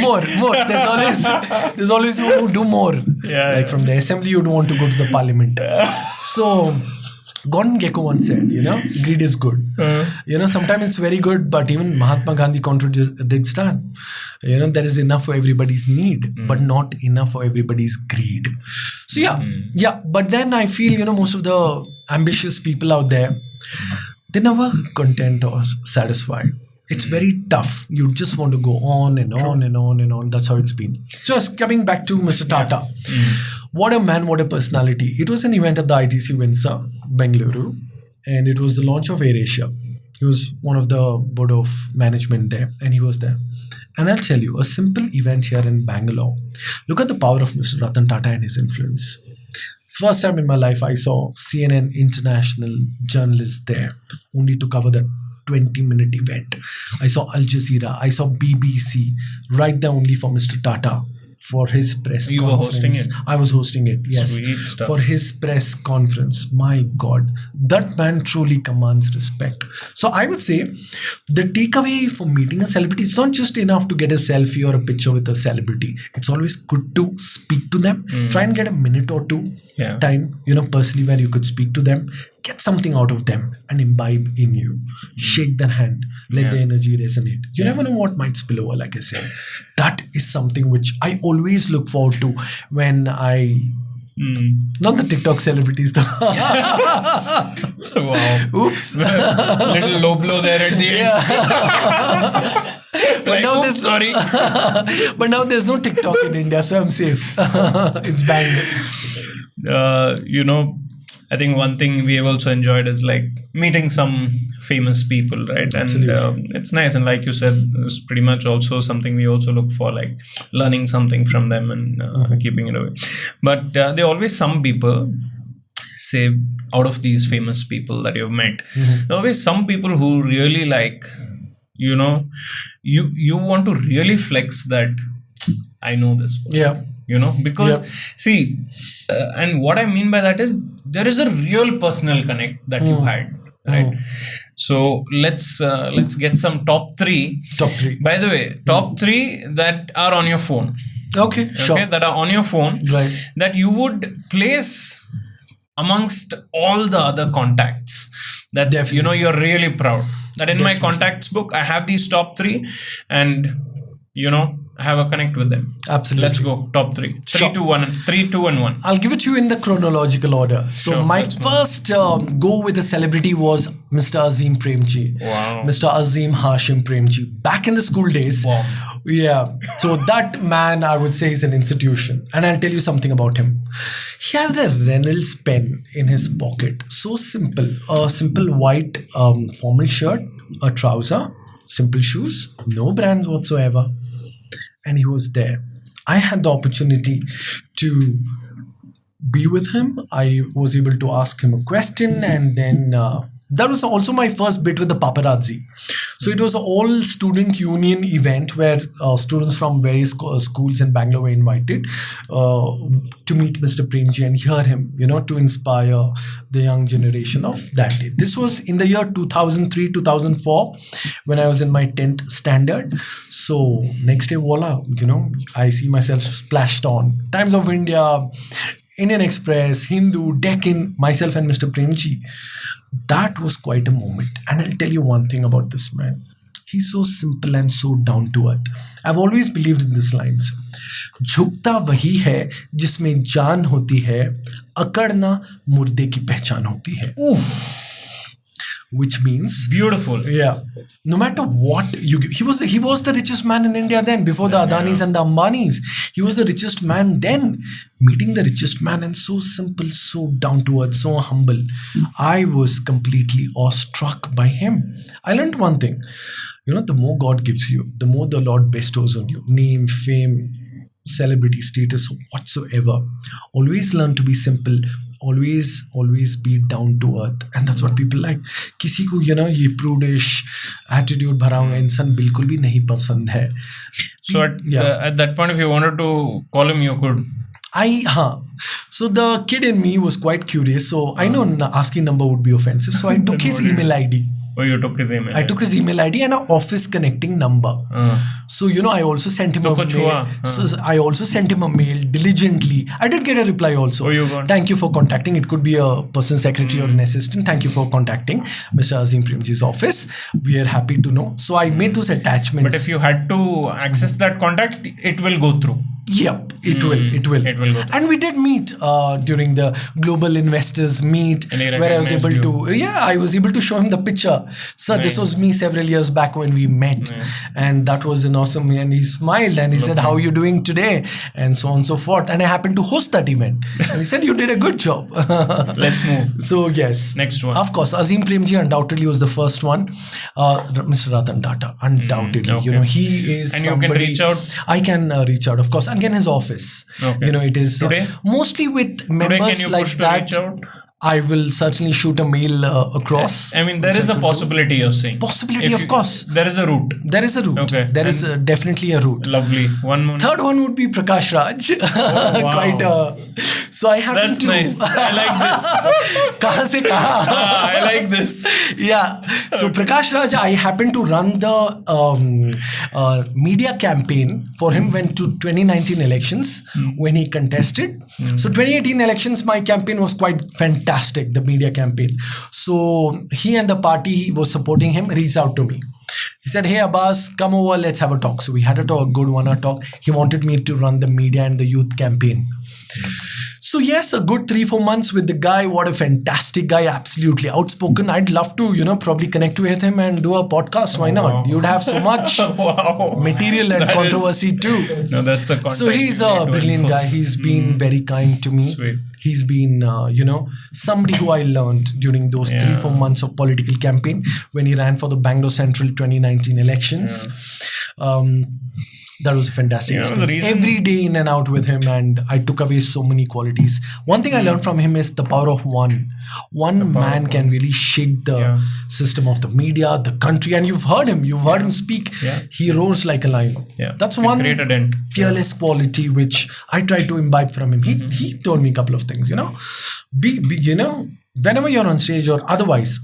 more. There's always you want to do more. Yeah, Like from the assembly, you'd want to go to the parliament. So, Gordon Gekko once said, greed is good. Sometimes it's very good, but even Mahatma Gandhi contradicts that. There is enough for everybody's need, but not enough for everybody's greed. So yeah. But then I feel, most of the ambitious people out there, they're never content or satisfied. It's very tough. You just want to go on and on and on and on. That's how it's been. So coming back to Mr. Tata. What a man, what a personality. It was an event at the ITC Windsor, Bengaluru, and it was the launch of AirAsia. He was one of the board of management there, and he was there. And I'll tell you, a simple event here in Bangalore. Look at the power of Mr. Ratan Tata and his influence. First time in my life, I saw CNN international journalists there, only to cover that 20-minute event. I saw Al Jazeera, I saw BBC, right there only for Mr. Tata. For his press You were conference. hosting it? I was hosting it, yes. Sweet stuff. For his press conference. My God. That man truly commands respect. So I would say the takeaway for meeting a celebrity is not just enough to get a selfie or a picture with a celebrity. It's always good to speak to them. Try and get a minute or two time, personally, where you could speak to them. Get something out of them and imbibe in you. Shake their hand. Let the energy resonate. You never know what might spill over, like I said. That is something which I always look forward to when I... Not the TikTok celebrities though. Wow. Oops. Little low blow there at the end. Like, now oops, there's sorry. But now there's no TikTok in India, so I'm safe. It's banned. I think one thing we have also enjoyed is like meeting some famous people, right? And it's nice. And like you said, it's pretty much also something we also look for, like learning something from them and keeping it away. But there are always some people, say, out of these famous people that you've met, there are always some people who really like, you want to really flex that I know this person. Yeah. Because see, and what I mean by that is there is a real personal connect that you had, right? So let's get some top three. Top three. By the way, top three that are on your phone. Okay, sure. That are on your phone, Right. that you would place amongst all the other contacts that Definitely. you're really proud that in my Definitely. contacts book I have these top three, and I have a connect with them. Absolutely. Let's go. Top three. Sure. 3, 2, and 1. I'll give it to you in the chronological order. So Sure, my that's fine. first go with a celebrity was Mr. Azim Premji. Wow. Mr. Azim Hashim Premji. Back in the school days. Wow. Yeah. So that man, I would say, is an institution. And I'll tell you something about him. He has a Reynolds pen in his pocket. So simple. A simple white formal shirt, a trouser, simple shoes, no brands whatsoever. And he was there. I had the opportunity to be with him. I was able to ask him a question, and then that was also my first bit with the paparazzi. So it was an all student union event where students from various schools in Bangalore were invited to meet Mr. Premji and hear him, to inspire the young generation of that day. This was in the year 2003, 2004 when I was in my 10th standard. So next day, voila, I see myself splashed on Times of India, Indian Express, Hindu, Deccan, myself and Mr. Premji. That was quite a moment. And I'll tell you one thing about this man. He's so simple and so down to earth. I've always believed in these lines. झुकता वही है जिसमें जान होती है, अकड़ना मुर्दे की पहचान होती है. Which means, Beautiful. yeah, no matter what you give, he was the richest man in India then, before the Adanis and the Ambanis. He was the richest man then. Meeting the richest man, and so simple, so down to earth, so humble. I was completely awestruck by him. I learned one thing. The more God gives you, the more the Lord bestows on you. Name, fame, celebrity status whatsoever. Always learn to be simple. Always be down to earth, and that's what people like. किसी को ये prudish attitude भरा हुआ इंसान बिल्कुल भी नहीं पसंद है. So at that point, if you wanted to call him, you could. So the kid in me was quite curious. So I know asking number would be offensive. So I took his email ID. Oh, you took his email. I took his email ID and an office connecting number. So I also sent him a mail. So I also sent him a mail diligently. I did get a reply also. Oh, you got? Thank you for contacting. It could be a person secretary or an assistant. Thank you for contacting Mr. Azim Premji's office. We are happy to know. So I made those attachments. But if you had to access that contact, it will go through. Yep, it will. It will go through. And we did meet during the global investors meet, where I was able to show him the picture. Sir, this was me several years back when we met, and that was an awesome. And he smiled and he said, "How are you doing today?" And so on and so forth. And I happened to host that event. And he said, "You did a good job." Let's move. So yes, next one. Of course, Azim Premji undoubtedly was the first one. Mr. Ratan Tata, undoubtedly. Okay. He is. And somebody, you can reach out. I can reach out, of course. Again, his office. Okay. It is Today? Mostly with members Today, can you like push to that. reach out? I will certainly shoot a mail across. I mean, there is a possibility you're saying. Possibility, of course. There is a route. There is a route. Okay. There is definitely a route. Lovely. One more. Third one would be Prakash Raj. Oh, wow. So I happen That's to. nice. I like this. Kahan se kahan? I like this. Yeah. So Prakash Raj, I happened to run the media campaign for him when to 2019 elections when he contested. So 2018 elections, my campaign was quite fantastic, the media campaign. So he and the party he was supporting him reached out to me. He said, "Hey Abbas, come over, let's have a talk." So we had a good 1 hour talk. He wanted me to run the media and the youth campaign. So yes, a good 3-4 months with the guy. What a fantastic guy. Absolutely outspoken. I'd love to, probably connect with him and do a podcast. Why not? Wow. You'd have so much material and controversy too. No, that's a contact. So he's a brilliant guy. He's been very kind to me. Sweet. He's been, somebody who I learned during those 3-4 months of political campaign when he ran for the Bangalore Central 2019 elections. That was a fantastic experience. Every day in and out with him, and I took away so many qualities. One thing I learned from him is the power of one. One man can really shake the system of the media, the country, and you've heard him. You've heard him speak. Yeah. He roars like a lion. Yeah. That's one fearless quality which I tried to imbibe from him. He told me a couple of things. Be whenever you're on stage or otherwise.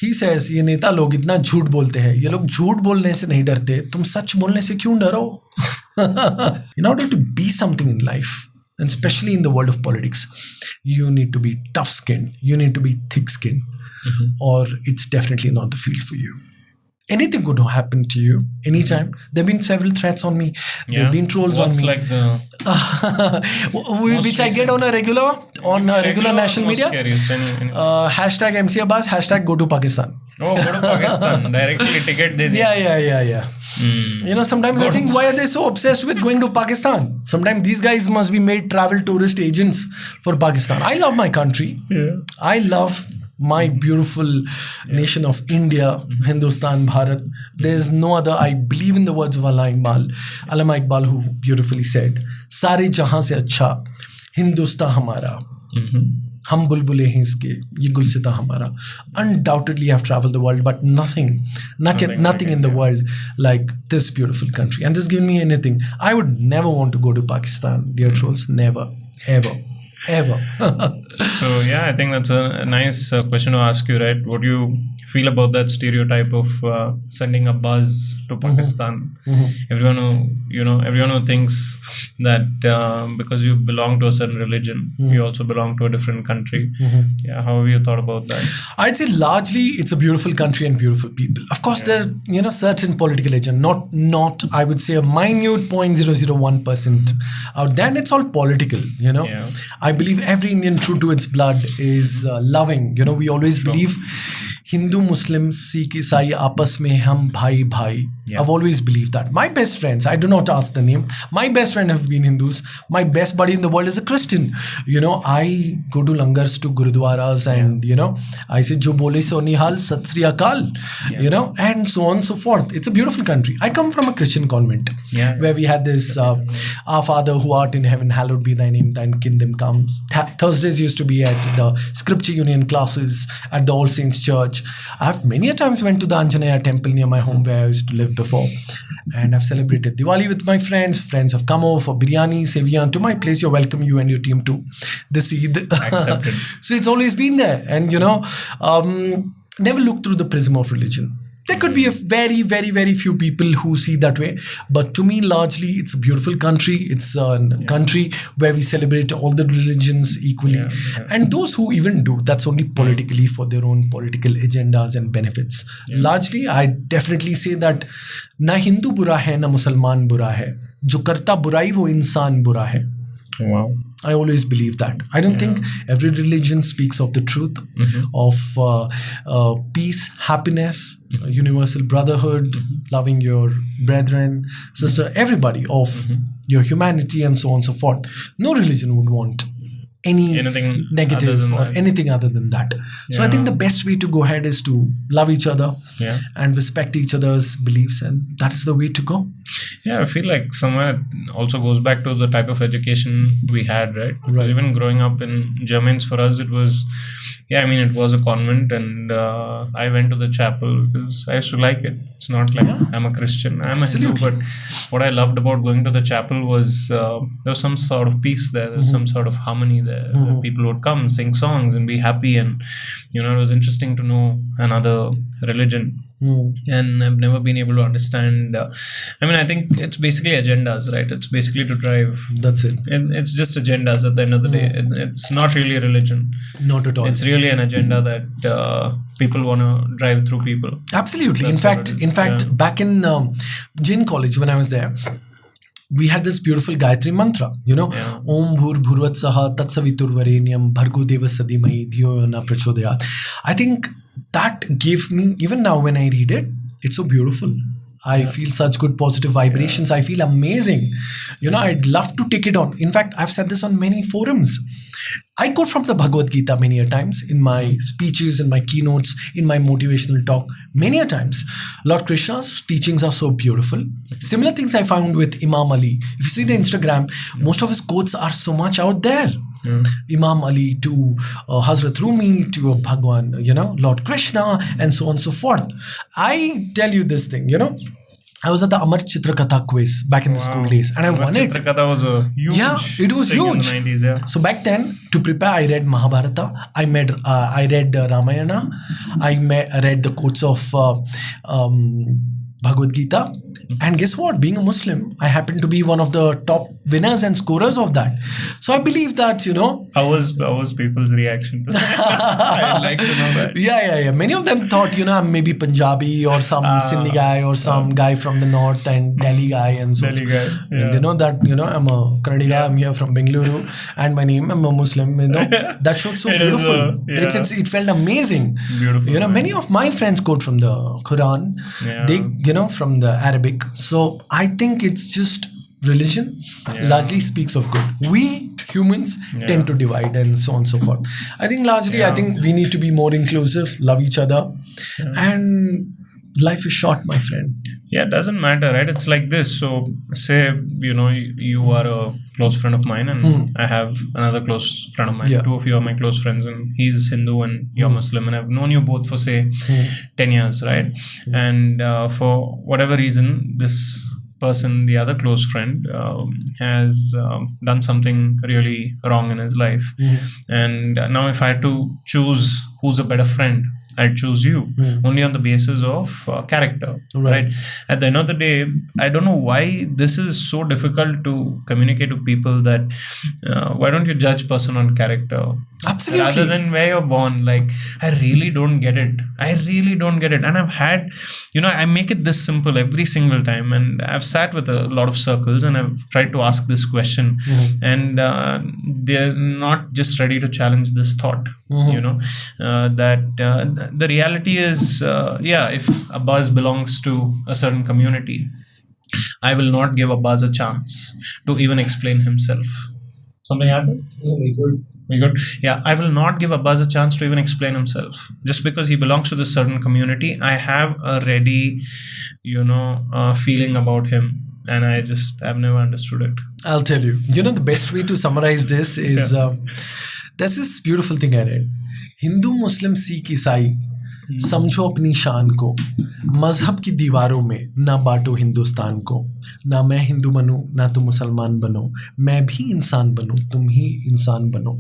He says, ये नेता लोग इतना झूठ बोलते हैं, ये लोग झूठ बोलने से नहीं डरते, तुम सच बोलने से क्यों डरो? In order to be something in life, and especially in the world of politics, you need to be tough-skinned, you need to be thick-skinned, or it's definitely not the field for you. Anything could happen to you anytime. There have been several threats on me. There have been trolls on me. Like the which I get on a regular national media. Hashtag MC Abbas, hashtag go to Pakistan. Oh, go to Pakistan. Directly ticket de Yeah. Sometimes I think, why are they so obsessed with going to Pakistan? Sometimes these guys must be made travel tourist agents for Pakistan. I love my country. Yeah. I love my beautiful nation of India, Hindustan, Bharat. There's no other. I believe in the words of Allama Iqbal, who beautifully said, "Sare jahan se acha, Hindustan hamara. Hum bulbule hain iske, ye gulsita hamara." Undoubtedly, I've traveled the world, but nothing in the world like this beautiful country. And this given me anything. I would never want to go to Pakistan, dear trolls. Never, ever. So I think that's a nice question to ask you, right? What do you feel about that stereotype of sending a buzz to Pakistan? Everyone who thinks that because you belong to a certain religion, you also belong to a different country. How have you thought about that? I'd say largely it's a beautiful country and beautiful people. Of course, there are certain political agenda, not I would say a minute 0.001% out there, and it's all political. I believe every Indian, true to its blood, is loving. We always believe Hindu, Muslim, Sikh, Isai, aapas mein hum bhai. I've always believed that. My best friends, I do not ask the name. My best friend have been Hindus. My best buddy in the world is a Christian. I go to langars, to gurudwaras, and I say Jo bole so nihal, Sat Sri Akal, and so on and so forth. It's a beautiful country. I come from a Christian convent where we had this Our Father who art in heaven, hallowed be thy name, thine kingdom come. Thursdays used to be at the Scripture Union classes at the All Saints Church. I've many a times went to the Anjanaya temple near my home where I used to live before, and I've celebrated Diwali with my friends. Friends have come over for biryani, seviyan. To my place, you're welcome, you and your team too. This Eid. Accepted. So it's always been there, and never look through the prism of religion. There could be a very, very, very few people who see that way. But to me, largely, it's a beautiful country. It's a country where we celebrate all the religions equally. And those who even do, that's only politically for their own political agendas and benefits. Largely, I definitely say that na Hindu bura hai, na Musalman bura hai. Jo karta burai, wo insaan bura hai. Wow. I always believe that. I don't think every religion speaks of the truth, of peace, happiness, universal brotherhood, loving your brethren, sister, everybody, of your humanity and so on and so forth. No religion would want anything negative or anything other than that. So I think the best way to go ahead is to love each other and respect each other's beliefs, and that is the way to go. Yeah, I feel like somewhere also goes back to the type of education we had, right? Because even growing up in Germans, for us, it was, it was a convent, and I went to the chapel because I used to like it. It's not like I'm a Christian, I'm a Hindu, but what I loved about going to the chapel was there was some sort of peace there, there was some sort of harmony there. People would come, sing songs, and be happy, and it was interesting to know another religion. And I've never been able to understand. I think it's basically agendas, right? It's basically to drive. That's it. And it's just agendas at the end of the day. It's not really a religion. Not at all. It's really an agenda that people want to drive through people. Absolutely. That's in fact, back in Jain College when I was there, we had this beautiful Gayatri mantra, Om Bhur Bhurvat Saha Tat Savitur Varenyam Bhargo Deva Sadhimahi Dhiyo Yona Prachodayat. I think that gave me, even now when I read it, it's so beautiful. I feel such good positive vibrations. I feel amazing. I'd love to take it on. In fact, I've said this on many forums. I quote from the Bhagavad Gita many a times in my speeches, in my keynotes, in my motivational talk, many a times. Lord Krishna's teachings are so beautiful. Similar things I found with Imam Ali. If you see the Instagram, most of his quotes are so much out there. Imam Ali to Hazrat Rumi to Bhagwan, Lord Krishna, and so on and so forth. I tell you this thing, I was at the Amar Chitrakatha quiz back in the school days, and I won it. Chitrakatha was a huge it was thing huge. In the 90s, So back then, to prepare, I read Mahabharata, I read Ramayana, I read the quotes of Bhagavad Gita, and guess what? Being a Muslim, I happen to be one of the top winners and scorers of that. So I believe that, How was people's reaction to that? I'd like to know that. Yeah. Many of them thought, I'm maybe Punjabi or some Sindhi guy or some guy from the north and Delhi guy and so. Delhi guy. And they know that, I'm a Kannadi guy, I'm here from Bengaluru, and my name, I'm a Muslim. That showed so beautiful. It felt amazing. Beautiful. Many of my friends quote from the Quran. They, from the Arabic. So I think it's just religion largely speaks of good. We humans tend to divide and so on and so forth. I think largely, I think we need to be more inclusive, love each other, and life is short, my friend. Yeah, it doesn't matter, right? It's like this. So say, you are a close friend of mine, and I have another close friend of mine. Two of you are my close friends, and he's Hindu and you're Muslim, and I've known you both for say 10 years, right? And for whatever reason, this person, the other close friend, has done something really wrong in his life. And now if I had to choose who's a better friend, I'd choose you only on the basis of character, right? At the end of the day, I don't know why this is so difficult to communicate to people that why don't you judge person on character? Absolutely. Rather than where you're born. Like, I really don't get it. And I've had, I make it this simple every single time. And I've sat with a lot of circles and I've tried to ask this question. And they're not just ready to challenge this thought, that the reality is, if Abbas belongs to a certain community, I will not give Abbas a chance to even explain himself. Something happened? Oh, very good. Very good. Yeah, I will not give Abbas a chance to even explain himself. Just because he belongs to this certain community, I have a ready, feeling about him. And I've never understood it. I'll tell you. The best way to summarize this is there's this beautiful thing I read. Hindu, Muslim, Sikh, Isai, समझो अपनी शान को, मजहब की दीवारों में ना बांटो हिंदुस्तान को, ना मैं हिंदू बनूं ना तुम मुसलमान बनो, मैं भी इंसान बनूं तुम ही इंसान बनो.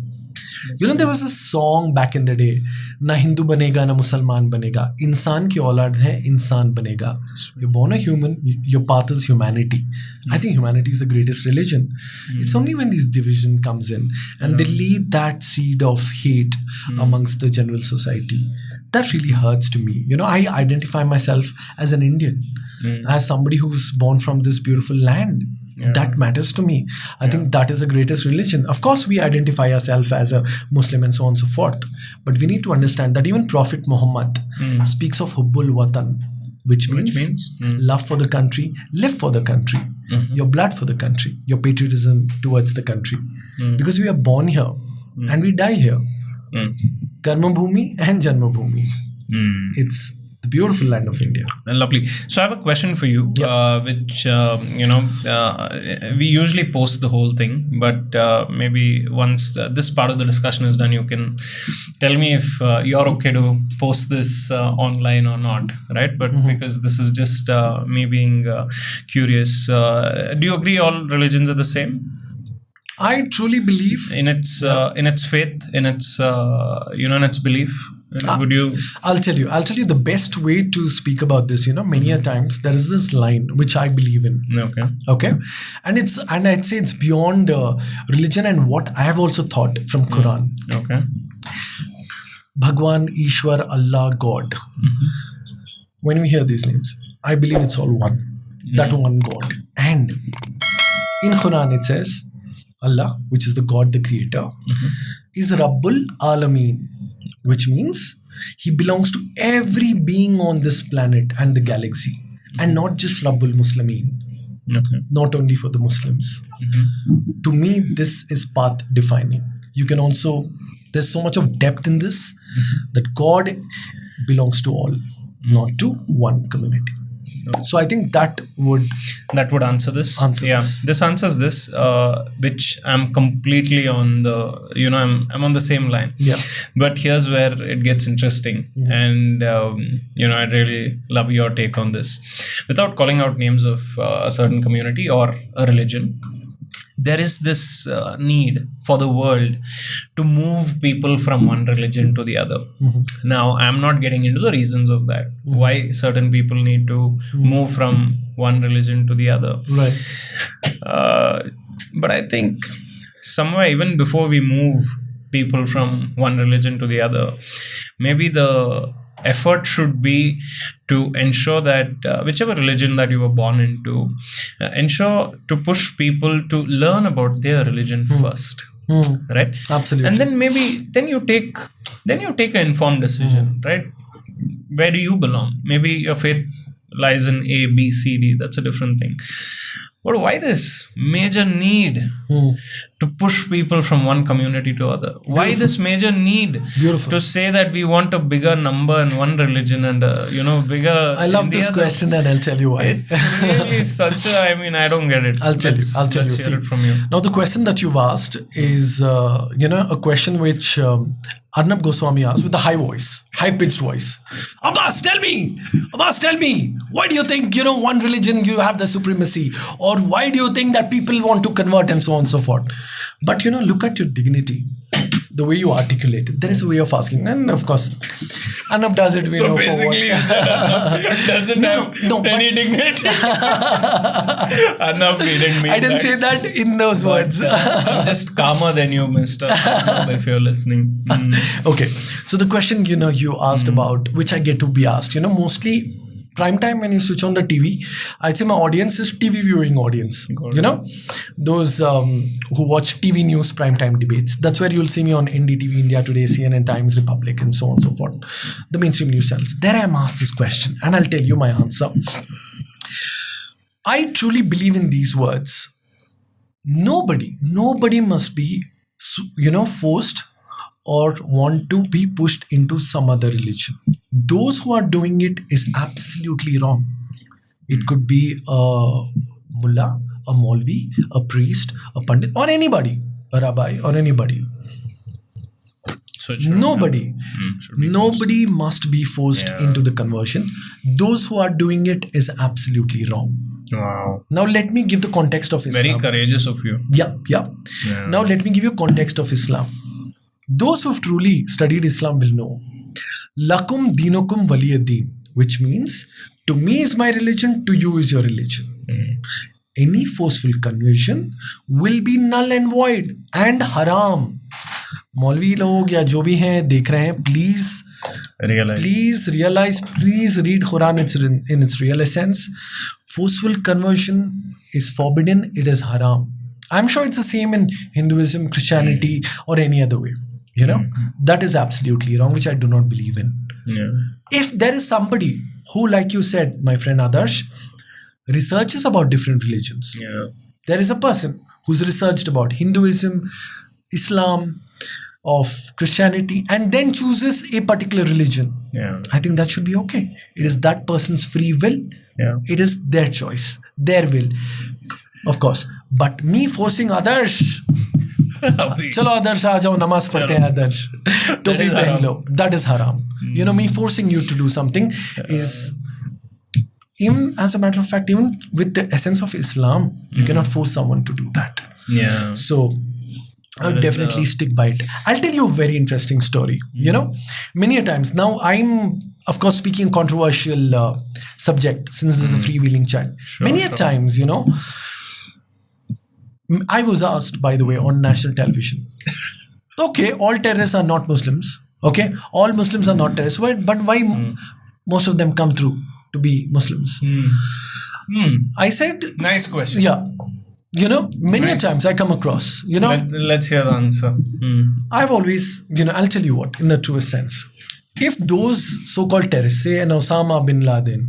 There was a song back in the day, ना हिंदू बनेगा ना मुसलमान बनेगा, इंसान की औलाद है इंसान बनेगा. You're born a human, your path is humanity. I think humanity is the greatest religion. It's only when this division comes in and they lead that seed of hate amongst the general society. That really hurts to me. I identify myself as an Indian, as somebody who's born from this beautiful land. That matters to me. I think that is the greatest religion. Of course, we identify ourselves as a Muslim and so on and so forth. But we need to understand that even Prophet Muhammad speaks of Hubbul Watan, which means love for the country, live for the country, your blood for the country, your patriotism towards the country. Because we are born here and we die here. Karma Bhumi and Janma Bhumi. It's the beautiful land of India. Lovely. So I have a question for you, which we usually post the whole thing, but maybe once this part of the discussion is done, you can tell me if you're okay to post this online or not, right? But because this is just me being curious, do you agree all religions are the same? I truly believe in its faith, in its in its belief. Would you? I'll tell you the best way to speak about this. Many a times there is this line which I believe in. Okay, and I'd say it's beyond religion and what I have also thought from Quran. Okay. Bhagwan, Ishwar, Allah, God. When we hear these names, I believe it's all one. That one God. And in Quran it says Allah, which is the God, the creator, is Rabbul Alameen, which means he belongs to every being on this planet and the galaxy, and not just Rabbul Muslimin, not only for the Muslims. To me, this is path defining. You can also, there's so much of depth in this that God belongs to all, not to one community. So I think that would answer this. This answers this, which I'm completely on the, I'm on the same line. Yeah. But here's where it gets interesting. And, I'd really love your take on this. Without calling out names of a certain community or a religion, there is this need for the world to move people from one religion to the other. Now, I'm not getting into the reasons of that. Why certain people need to move from one religion to the other. Right. But I think somewhere, even before we move people from one religion to the other, maybe the effort should be to ensure that whichever religion that you were born into, ensure to push people to learn about their religion first, right? Absolutely. And then you take an informed decision, right? Where do you belong? Maybe your faith lies in A, B, C, D. That's a different thing. But why this major need to push people from one community to other? Why this major need to say that we want a bigger number in one religion and bigger? I love this question, and I'll tell you why. It's really such a. I don't get it. I'll tell you. Let's hear it from you. Now, the question that you've asked is, a question which Arnab Goswami asked with a high-pitched voice. Abbas, tell me, why do you think, one religion, you have the supremacy? Or why do you think that people want to convert and so on and so forth? But, look at your dignity, the way you articulate it. There is a way of asking. And of course, Arnab does it. So basically, doesn't have any dignity. Arnab didn't mean I didn't say that in those words. I'm just calmer than you, Mr. Arnab, if you're listening. Okay. So the question, you asked about, which I get to be asked, mostly prime time when you switch on the TV, I'd say my audience is TV viewing audience. You know, those who watch TV news prime time debates. That's where you'll see me on NDTV, India Today, CNN Times, Republic, and so on and so forth. The mainstream news channels. There I am asked this question, and I'll tell you my answer. I truly believe in these words. Nobody must be, forced or want to be pushed into some other religion. Those who are doing it is absolutely wrong. It could be a mullah, a maulvi, a priest, a pandit, or anybody, a rabbi, or anybody. So Nobody must be forced into the conversion. Those who are doing it is absolutely wrong. Wow. Now let me give the context of Islam. Very courageous of you. Yeah. Now let me give you context of Islam. Those who've truly studied Islam will know. Lakum dinukum waliyad-din, which means to me is my religion, to you is your religion. Any forceful conversion will be null and void and haram. मौलवी लोग या जो भी हैं देख रहे हैं, please realize, please read Quran in its real essence. Forceful conversion is forbidden, it is haram. I'm sure it's the same in Hinduism, Christianity, or any other way. That is absolutely wrong, which I do not believe in. If there is somebody who, like you said, my friend Adarsh, researches about different religions, there is a person who's researched about Hinduism, Islam, of Christianity, and then chooses a particular religion. I think that should be okay. It is that person's free will. It is their choice, their will, of course. But me forcing Adarsh, chalo Adarsh aa jao, namaz padhte hain Adarsh, topi pehen lo, that is haram. Me forcing you to do something is, even as a matter of fact, even with the essence of Islam, you cannot force someone to do that. So I would definitely stick by it. I'll tell you a very interesting story. Many a times now, I'm of course speaking controversial subject, since this is a freewheeling chat. Many a times, I was asked, by the way, on national television, okay, all terrorists are not Muslims. Okay, all Muslims are not terrorists. But why most of them come through to be Muslims? I said, nice question. Yeah. Many times I come across, Let's hear the answer. I've always, I'll tell you what, in the truest sense, if those so-called terrorists, say an Osama bin Laden,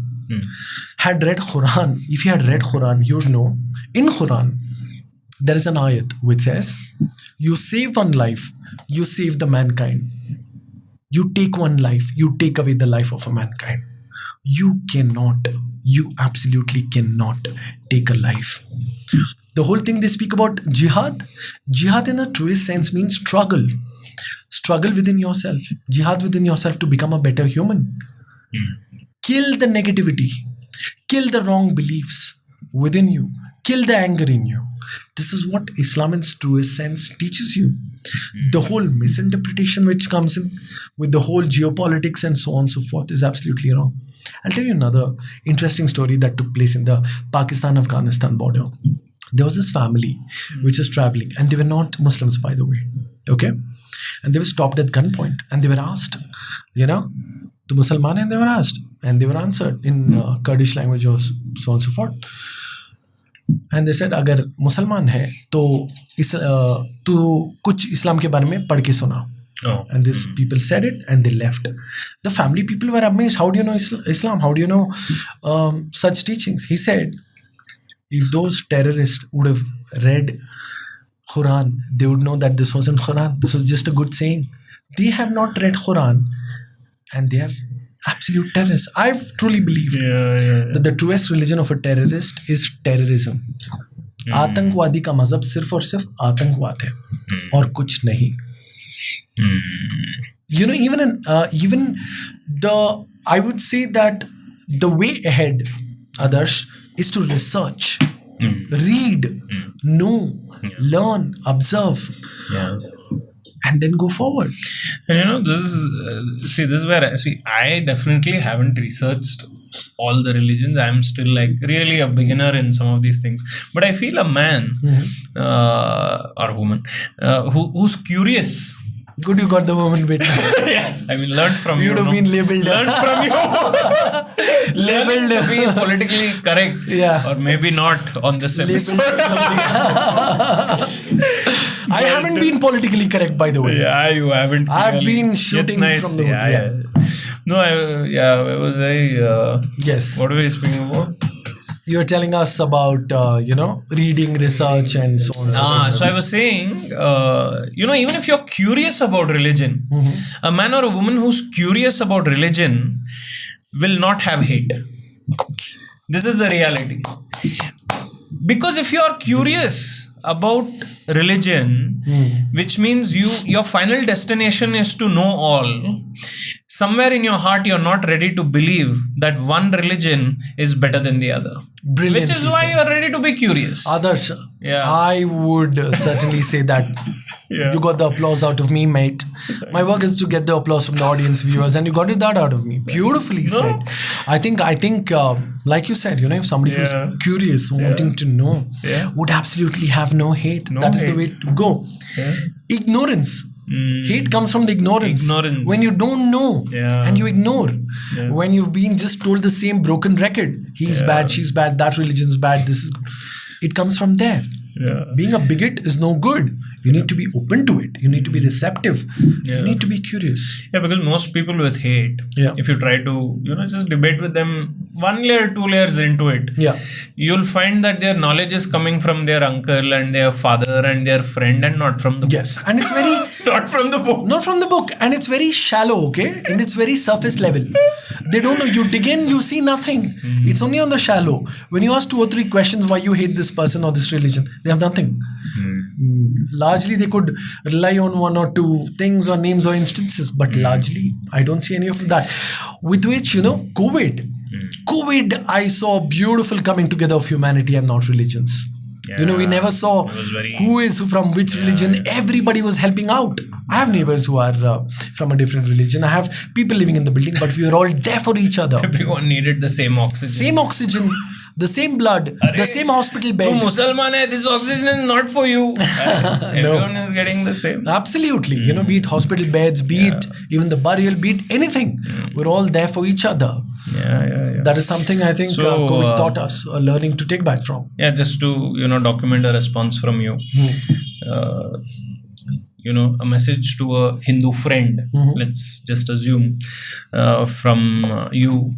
had read Quran, if he had read Quran, you would know, in Quran, there is an ayat which says, you save one life, you save the mankind. You take one life, you take away the life of a mankind. You absolutely cannot take a life. The whole thing they speak about jihad in a truest sense means struggle within yourself, jihad within yourself to become a better human. Kill the negativity, kill the wrong beliefs within you, kill the anger in you. This is what Islam in its truest sense teaches you. The whole misinterpretation which comes in with the whole geopolitics and so on and so forth is absolutely wrong. I'll tell you another interesting story that took place in the Pakistan-Afghanistan border. There was this family which was traveling, and they were not Muslims, by the way. Okay? And they were stopped at gunpoint, and they were asked, to Musliman, and they were asked, and they were answered in Kurdish language or so on and so forth. And they said, अगर मुसलमान है तो तू कुछ इस्लाम के बारे में पढ़ के सुना. And these people said it and they left. The family people were amazed. How do you know Islam? How do you know such teachings? He said, if those terrorists would have read Quran, they would know that this wasn't Quran. This was just a good saying. They have not read Quran and they are absolute terrorists. I've truly believed that the truest religion of a terrorist is terrorism. आतंकवादी का मजहब सिर्फ और सिर्फ आतंकवाद है और कुछ नहीं. Even I would say that the way ahead, Adarsh, is to research, read, know, learn, observe, and then go forward. And this is where I definitely haven't researched all the religions. I'm still like really a beginner in some of these things. But I feel a man or woman who's curious Good you got the woman bit. Yeah, I mean, learned from you. You'd have been labelled. Learned from you. Learning to be politically correct. Yeah. Or maybe not on this episode. I haven't been politically correct, by the way. Yeah, you haven't. I've clearly. been shooting It's nice. from the yeah, hood, yeah. No, I was very. Yes. What were we speaking about? You're telling us about, reading, research, and so on and so forth. So I was saying, even if you're curious about religion, a man or a woman who's curious about religion will not have hate. This is the reality. Because if you're curious about religion, which means your final destination is to know all, somewhere in your heart you're not ready to believe that one religion is better than the other. Brilliant. Which is why you're ready to be curious. Adarsh, Yeah. I would certainly say that Yeah. you got the applause out of me, mate. My work is to get the applause from the audience viewers, and you got that out of me. Beautifully said. I think, like you said, if somebody who's Yeah. curious, wanting to know, Yeah. would absolutely have no hate. No That is the hate. way to go. Yeah. Ignorance. Hate comes from the ignorance. Ignorance. When you don't know Yeah. and you ignore. Yeah. When you've been just told the same broken record. He's bad, she's bad, that religion's bad, this is... It comes from there. Yeah. Being a bigot is no good. You need to be open to it. You need to be receptive. Yeah. You need to be curious. Yeah, because most people with hate, Yeah. if you try to, just debate with them 1 layer, 2 layers into it, Yeah. you'll find that their knowledge is coming from their uncle and their father and their friend and not from the book. Yes. And it's very... Not from the book. Not from the book. And it's very shallow, okay? And it's very surface level. They don't know. You dig in, you see nothing. It's only on the shallow. When you ask 2 or 3 questions why you hate this person or this religion, they have nothing. Largely, they could rely on 1 or 2 things or names or instances. But largely, I don't see any of that. With which, COVID, I saw beautiful coming together of humanity and not religions. We never saw who is from which religion. Everybody was helping out. I have neighbors who are from a different religion. I have people living in the building, but we are all there for each other. Everyone needed the same oxygen. Same oxygen, the same blood, the same hospital bed. Tu Musalman hai, this oxygen is not for you. Everyone is getting the same. Absolutely. Be it hospital beds, be it even the burial, be it anything. We're all there for each other. Yeah. That is something I think COVID taught us, learning to take back from. Yeah, just to, document a response from you. A message to a Hindu friend, let's just assume, from you,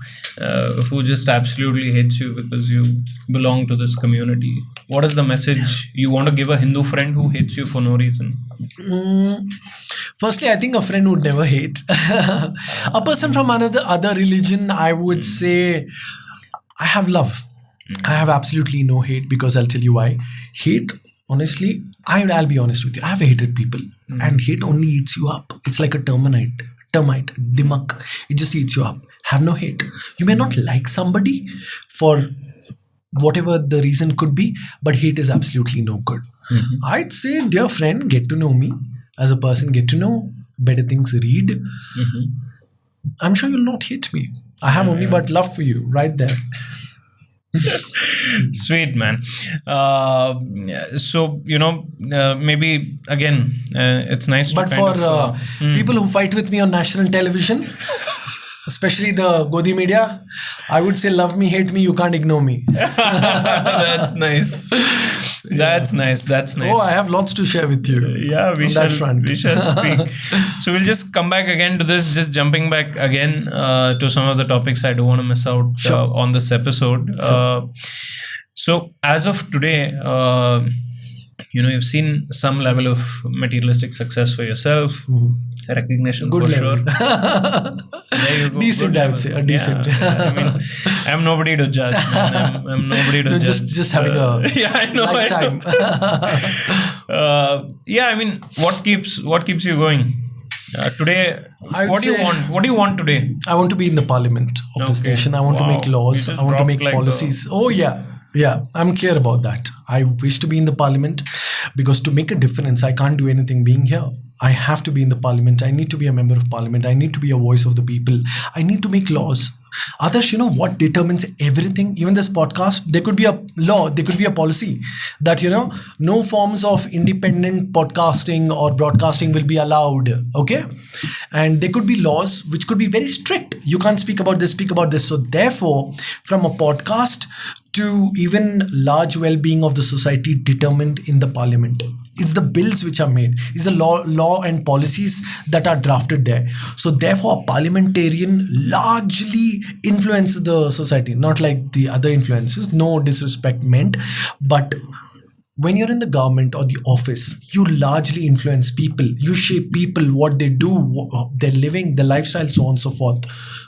who just absolutely hates you because you belong to this community. What is the message you want to give a Hindu friend who hates you for no reason? Firstly, I think a friend would never hate. A person from other religion, I would say, I have love. I have absolutely no hate, because I'll tell you why. Hate, honestly, I'll be honest with you. I have hated people, and hate only eats you up. It's like a termite, dimak. It just eats you up. Have no hate. You may not like somebody for whatever the reason could be, but hate is absolutely no good. I'd say, dear friend, get to know me as a person, get to know better things, read. I'm sure you'll not hate me. I have only but love for you right there. Sweet, man. So, maybe again, it's nice but to for people who fight with me on national television, especially the Godi media, I would say, love me, hate me, you can't ignore me. That's nice. That's nice. Oh, I have lots to share with you. Yeah, we shall speak. So we'll just come back again to this, just jumping back again to some of the topics I don't want to miss out on this episode. So as of today, you've seen some level of materialistic success for yourself, recognition Good for level. sure. There you go. Decent, I would say. Decent. I mean, I'm nobody to judge, man. I'm nobody to judge. Just having a lifetime. I mean, what keeps you going? Today, what do you want? What do you want today? I want to be in the parliament of this nation. I want to make laws. You just I want to dropped make like policies. Oh, yeah. Yeah, I'm clear about that. I wish to be in the parliament because to make a difference, I can't do anything being here. I have to be in the parliament. I need to be a member of parliament. I need to be a voice of the people. I need to make laws. Others, you know what determines everything? Even this podcast, there could be a law, there could be a policy that, no forms of independent podcasting or broadcasting will be allowed. Okay. And there could be laws which could be very strict. You can't speak about this, speak about this. So therefore, from a podcast to even large well-being of the society determined in the parliament. It's the bills which are made. It's the law and policies that are drafted there. So therefore, a parliamentarian largely influences the society, not like the other influences. No disrespect meant, but when you're in the government or the office, you largely influence people. You shape people, what they do, their living, their lifestyle, so on and so forth.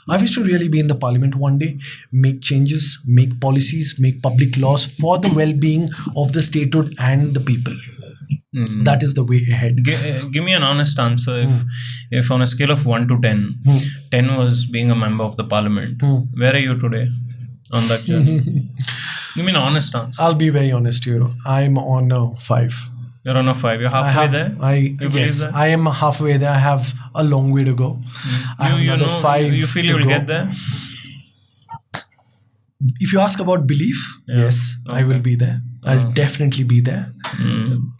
I wish to really be in the parliament one day, make changes, make policies, make public laws for the well-being of the statehood and the people. That is the way ahead. Give me an honest answer. If on a scale of 1 to 10, 10 was being a member of the parliament, where are you today on that journey? Give me an honest answer. I'll be very honest to you. I'm on a 5. You're on a 5. You're halfway there? Yes, I am halfway there. I have a long way to go. I have another 5. You feel you'll get there? If you ask about belief, yes, I will be there. I'll definitely be there.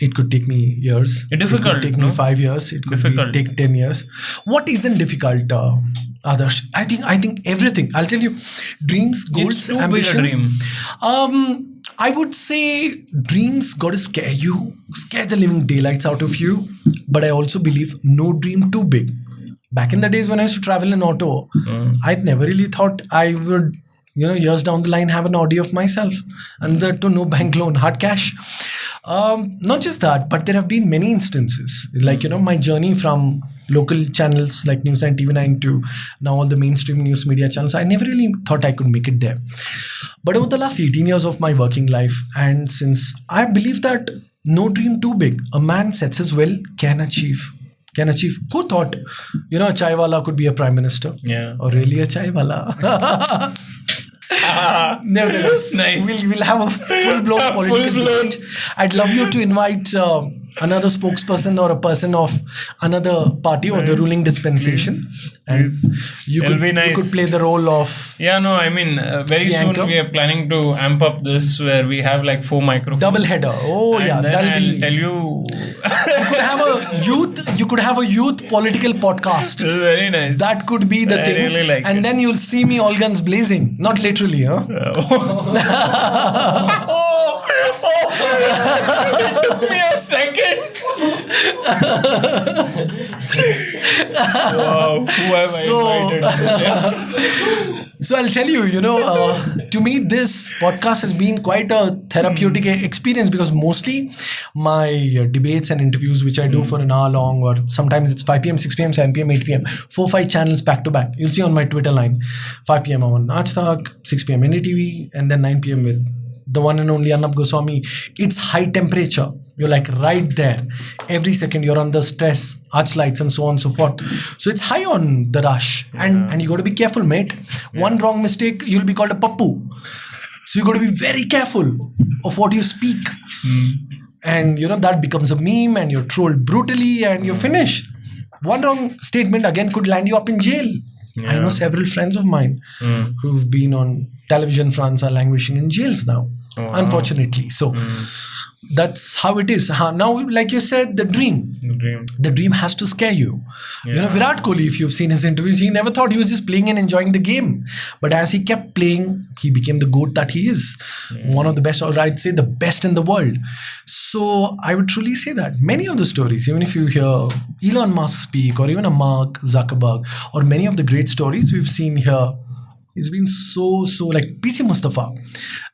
It could take me years. It's difficult. It could take me 5 years. It could take 10 years. What isn't difficult, Adarsh? I think everything. I'll tell you, dreams, goals, It's too ambition. big a dream. I would say dreams got to scare you, scare the living daylights out of you. But I also believe no dream too big. Back in the days when I used to travel in auto, I'd never really thought I would, years down the line, have an Audi of myself, and that to no bank loan, hard cash. Not just that, but there have been many instances, like, my journey from local channels like News 9, TV9 to now all the mainstream news media channels. I never really thought I could make it there. But over the last 18 years of my working life, and since I believe that no dream too big, a man sets his will, can achieve. Who thought, a chai wala could be a prime minister? Yeah. Or really a chai wala? Nevertheless, nice. we'll have a full-blown political debate. I'd love you to invite another spokesperson or a person of another party or the ruling dispensation, and you could play the role of very soon anchor. we are planning to amp up this where we have like 4 microphones. double header. Oh, And yeah, then that'll I'll be. tell you. You could have a youth political podcast. This is very nice. That could be the I thing. really like and it. then you'll see me all guns blazing. Not literally, huh? It took me a second. Wow, who have I invited? So I'll tell you, to me, this podcast has been quite a therapeutic experience because mostly my debates and interviews, which I do for an hour long, or sometimes it's 5 p.m., 6 p.m., 7 p.m., 8 p.m., 4-5 channels back to back. You'll see on my Twitter line, 5 p.m. I'm on Aaj Tak, 6 p.m. NDTV, and then 9 p.m. with the one and only Arnab Goswami. It's high temperature. You're like right there. Every second you're on the stress, arch lights and so on and so forth. So it's high on the rush. And you got to be careful, mate. One wrong mistake, you'll be called a pappu. So you got to be very careful of what you speak. And that becomes a meme and you're trolled brutally and you're finished. One wrong statement again could land you up in jail. Yeah. I know several friends of mine who've been on television fronts are languishing in jails now, unfortunately. So that's how it is. Now, like you said, the dream has to scare you. Virat Kohli, if you've seen his interviews, he never thought he was just playing and enjoying the game. But as he kept playing, he became the GOAT that he is. One of the best, or I'd say the best in the world. So I would truly say that many of the stories, even if you hear Elon Musk speak, or even a Mark Zuckerberg, or many of the great stories we've seen here, it's been so like PC Mustafa,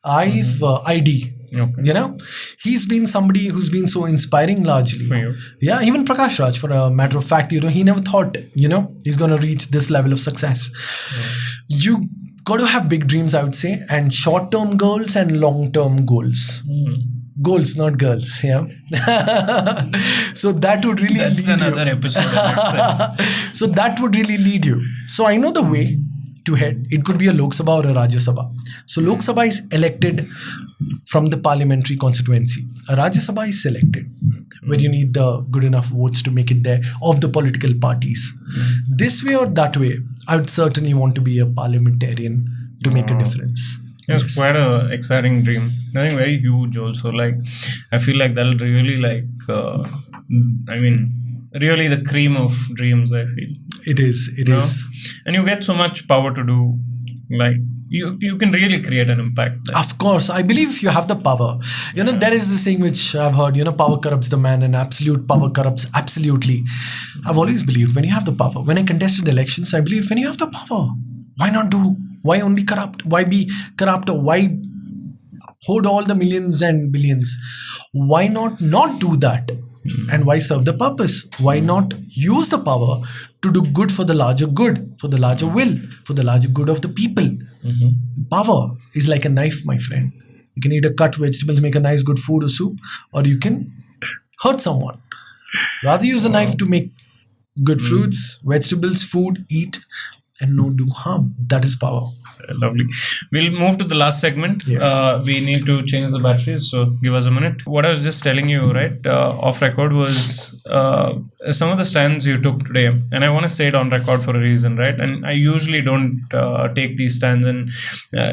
ID. Okay. He's been somebody who's been so inspiring largely. For you. Yeah, even Prakash Raj, for a matter of fact, he never thought, he's going to reach this level of success. You got to have big dreams, I would say, and short-term goals and long-term goals. Goals, not girls. Yeah. So that would really That's lead another you. episode in itself. So that would really lead you. So I know the way. to head. It could be a Lok Sabha or a Rajya Sabha. So Lok Sabha is elected from the parliamentary constituency. A Rajya Sabha is selected where you need the good enough votes to make it there of the political parties. This way or that way, I would certainly want to be a parliamentarian to make a difference. It's quite a exciting dream. Nothing very huge also. Like, I feel like that'll really really the cream of dreams, I feel. It is. And you get so much power to do, like, you can really create an impact there. Of course, I believe if you have the power. There is this saying which I've heard, power corrupts the man and absolute power corrupts absolutely. I've always believed when you have the power. When I contested elections, I believe when you have the power, why not do? Why only corrupt? Why be corrupt? Why hoard all the millions and billions? Why not do that? And why serve the purpose? Why not use the power to do good for the larger good, for the larger will, for the larger good of the people? Power is like a knife, my friend. You can either cut vegetables, make a nice good food or soup, or you can hurt someone. Rather use a knife to make good fruits, vegetables, food, eat, and not do harm. That is power. Lovely. We'll move to the last segment. Yes. We need to change the batteries, so give us a minute. What I was just telling you, right, off record was some of the stands you took today, and I want to say it on record for a reason, right? And I usually don't take these stands, and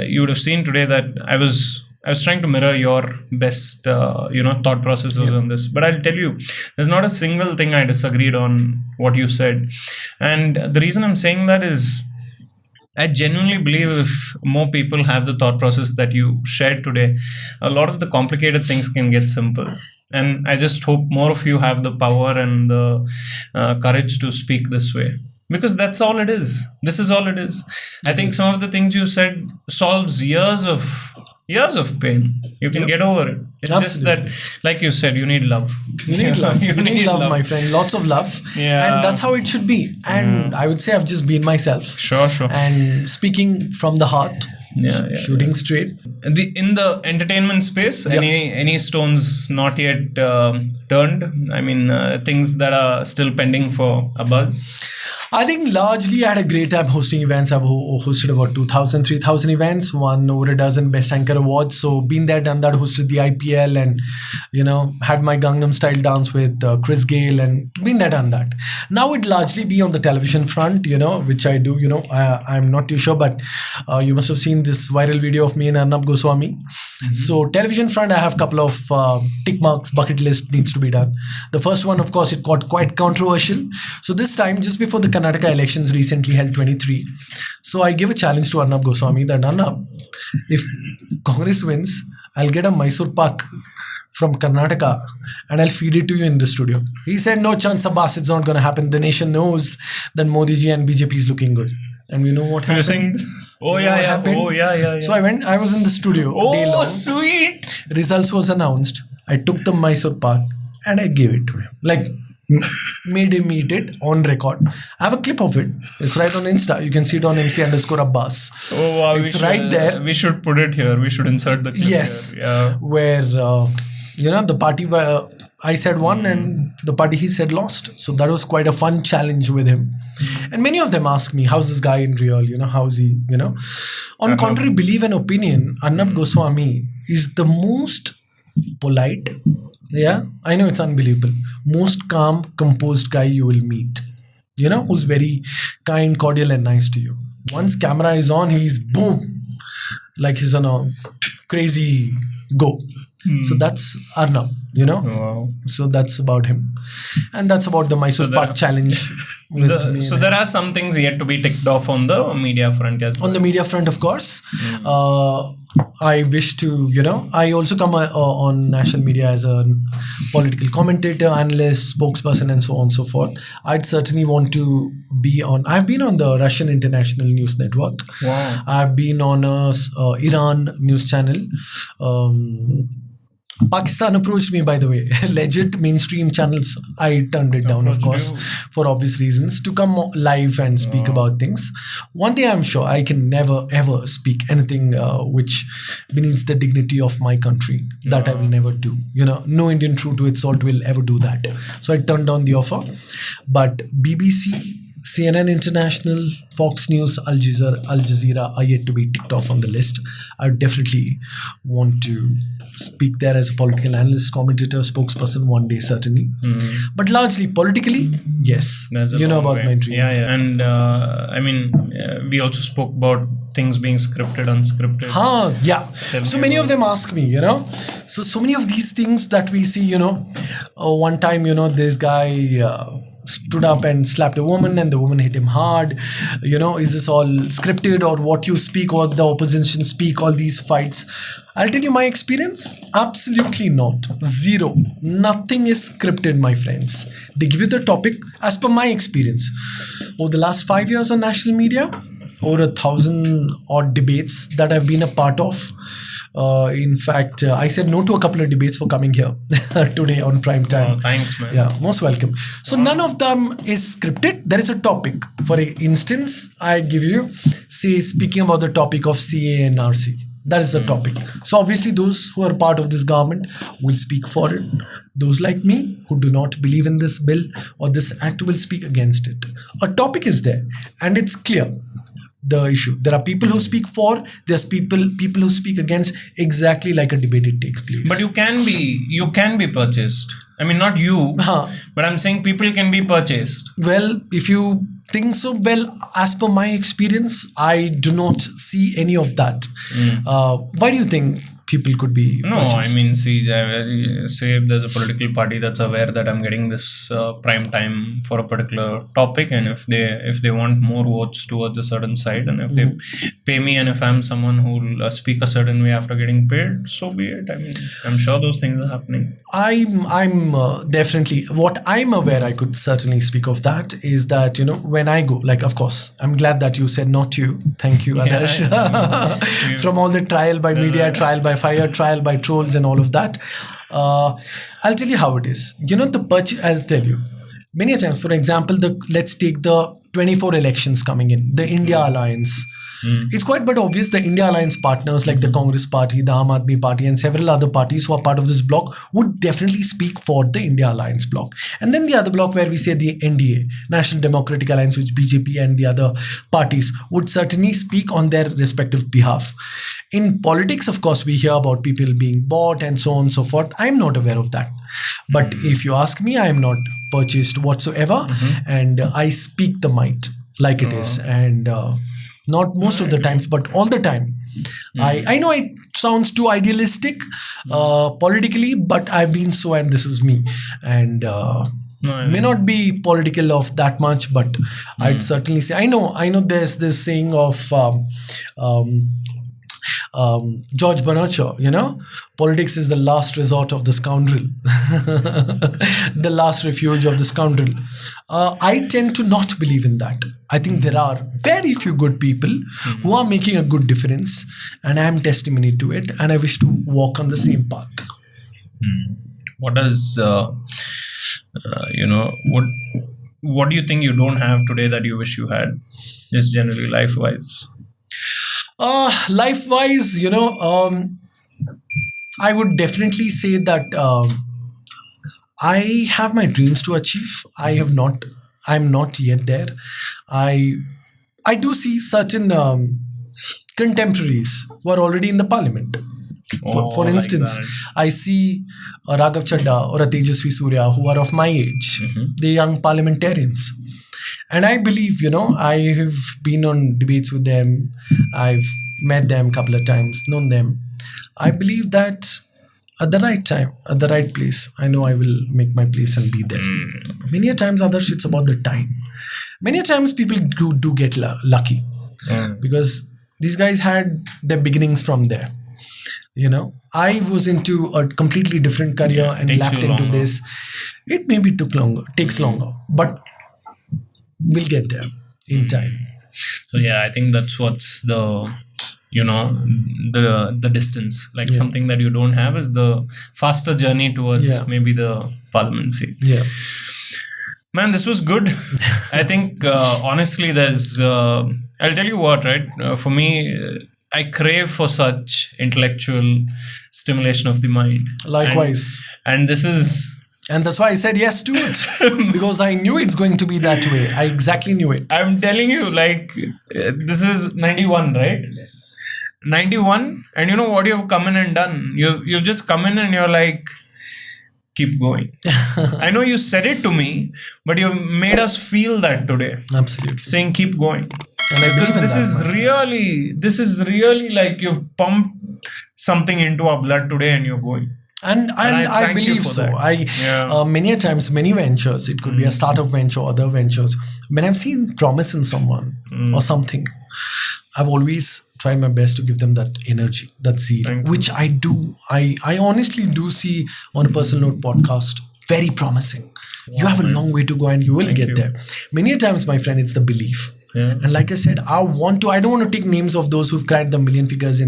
you would have seen today that I was trying to mirror your best, thought processes on this. But I'll tell you, there's not a single thing I disagreed on what you said. And the reason I'm saying that is, I genuinely believe if more people have the thought process that you shared today, a lot of the complicated things can get simple. And I just hope more of you have the power and the courage to speak this way. Because that's all it is. This is all it is. I think some of the things you said solves years of pain. You can get over it. It's just that, like you said, you need love. You need love. You need love, my friend. Lots of love. Yeah. And that's how it should be. And I would say I've just been myself. Sure. And speaking from the heart. Shooting straight. In the entertainment space, any stones not yet turned? I mean, things that are still pending for Abbas? I think largely I had a great time hosting events. I've hosted about 2,000, 3,000 events, won over a dozen Best Anchor awards. So been there, done that, hosted the IPL and, had my Gangnam Style dance with Chris Gale and been there, done that. Now it largely be on the television front, which I do, I'm not too sure, but you must have seen this viral video of me and Arnab Goswami. So television front, I have a couple of tick marks, bucket list needs to be done. The first one, of course, it got quite controversial. So this time, just before the Karnataka elections recently held 23. So I gave a challenge to Arnab Goswami that Arnab, if Congress wins, I'll get a Mysore Pak from Karnataka and I'll feed it to you in the studio. He said, no chance, Abbas, it's not going to happen. The nation knows that Modi ji and BJP is looking good. And we know what happened. You're saying, So I was in the studio. Day long. Sweet. Results was announced. I took the Mysore Pak and I gave it to him. Like, made him eat it on record. I have a clip of it. It's right on Insta. You can see it on MC_Abbas. Oh wow! It's right there. We should put it here. We should insert the clip here. Yeah. Where the party where I said won and the party he said lost. So that was quite a fun challenge with him. And many of them ask me, how's this guy in real? How's he? On contrary belief and opinion, Arnab Goswami is the most polite. Yeah, I know it's unbelievable. Most calm, composed guy you will meet. Who's very kind, cordial, and nice to you. Once camera is on, he's boom, like he's on a crazy go. So that's Arnab, Wow. So that's about him. And that's about the Mysore Pak challenge. So there are some things yet to be ticked off on the media front as well. On the media front, of course. I wish to, I also come on national media as a political commentator, analyst, spokesperson, and so on and so forth. I'd certainly want to be on. I've been on the Russian International News Network. Wow. I've been on a Iran news channel. Pakistan approached me, by the way. Legit mainstream channels. I turned it down, of course, for obvious reasons, to come live and speak about things. One thing I'm sure, I can never ever speak anything which beneath the dignity of my country. That I will never do. No Indian true to its salt will ever do that. So I turned down the offer. But BBC CNN International, Fox News, Al Jazeera are yet to be ticked off on the list. I would definitely want to speak there as a political analyst, commentator, spokesperson one day, certainly. But largely politically, yes. That's a You know long about way. my dream. Yeah. And we also spoke about things being scripted, unscripted. Yeah. Tell So me many about of them ask me, So many of these things that we see, one time, this guy stood up and slapped a woman and the woman hit him hard. Is this all scripted or what you speak or the opposition speak, all these fights? I'll tell you my experience. Absolutely not. Zero. Nothing is scripted, my friends. They give you the topic as per my experience. Over the last 5 years on national media, over 1,000 odd debates that I've been a part of. In fact, I said no to a couple of debates for coming here today on prime time. Oh, thanks, man. Yeah, most welcome. So none of them is scripted. There is a topic. For instance, I give you, say, speaking about the topic of CA and RC. That is the topic. So obviously those who are part of this government will speak for it. Those like me who do not believe in this bill or this act will speak against it. A topic is there and it's clear. The issue. There are people who speak for, there's people who speak against, exactly like a debate it takes place. But you can be purchased. I mean, not you, but I'm saying people can be purchased. Well, if you think so, well, as per my experience, I do not see any of that. Why do you think people could be No, purchased? I mean, see, say if there's a political party that's aware that I'm getting this prime time for a particular topic, and if they want more votes towards a certain side, and if they pay me, and if I'm someone who'll speak a certain way after getting paid, so be it. I mean, I'm sure those things are happening. I'm definitely, what I'm aware, I could certainly speak of that, is that, when I go, like, of course, I'm glad that you said not you. Thank you, Adarsh. From all the trial by media, trial by fire, trial by trolls and all of that. I'll tell you how it is. The purchase, I'll tell you. Many times, for example, let's take the 24 elections coming in, the India Alliance. It's quite but obvious the India Alliance partners like the Congress Party, the Aam Aadmi Party and several other parties who are part of this bloc would definitely speak for the India Alliance bloc. And then the other bloc where we say the NDA, National Democratic Alliance, which BJP and the other parties would certainly speak on their respective behalf. In politics, of course, we hear about people being bought and so on and so forth. I'm not aware of that. But if you ask me, I am not purchased whatsoever. And I speak the might like it is. And not most of the times, but all the time. I know it sounds too idealistic politically, but I've been so, and this is me. And may not be political of that much, but I'd certainly say, I know there's this saying of George Bernard, politics is the last resort of the scoundrel, the last refuge of the scoundrel. I tend to not believe in that. I think there are very few good people who are making a good difference, and I am testimony to it, and I wish to walk on the same path. What does what do you think you don't have today that you wish you had, just generally life-wise? Life-wise, I would definitely say that I have my dreams to achieve. I'm not yet there. I do see certain contemporaries who are already in the parliament. For instance, like I see Raghav Chadda or a Tejasvi Surya who are of my age. They're young parliamentarians. And I believe, I have been on debates with them. I've met them a couple of times, known them. I believe that at the right time, at the right place, I know I will make my place and be there. Many a times, Adarsh, it's about the time. Many a times people do get lucky because these guys had their beginnings from there. I was into a completely different career and lapped into this. It maybe takes longer, but we'll get there in time. So yeah, I think that's what's the the distance. Like something that you don't have is the faster journey towards maybe the parliament seat. Yeah. Man, this was good. I think honestly, there's. I'll tell you what, right? For me, I crave for such intellectual stimulation of the mind. Likewise. And this is. And that's why I said yes to it. Because I knew it's going to be that way. I exactly knew it. I'm telling you, like, this is 91, right? Yes. 91, and you know what you've come in and done? You've just come in and you're like, keep going. I know you said it to me, but you've made us feel that today. Absolutely. Saying keep going. And I believe in This that, is my friend. this is really like you've pumped something into our blood today and you're going. And I I thank you believe for so. that. Many a times, many ventures, it could be a startup venture, other ventures. When I've seen promise in someone or something, I've always tried my best to give them that energy, that zeal, Thank you. which I do. I honestly do see on a personal note podcast very promising. You have a long way to go and you will Thank get you. there. Many a times, my friend, it's the belief. Yeah. And like I said, I don't want to take names of those who've cracked the million figures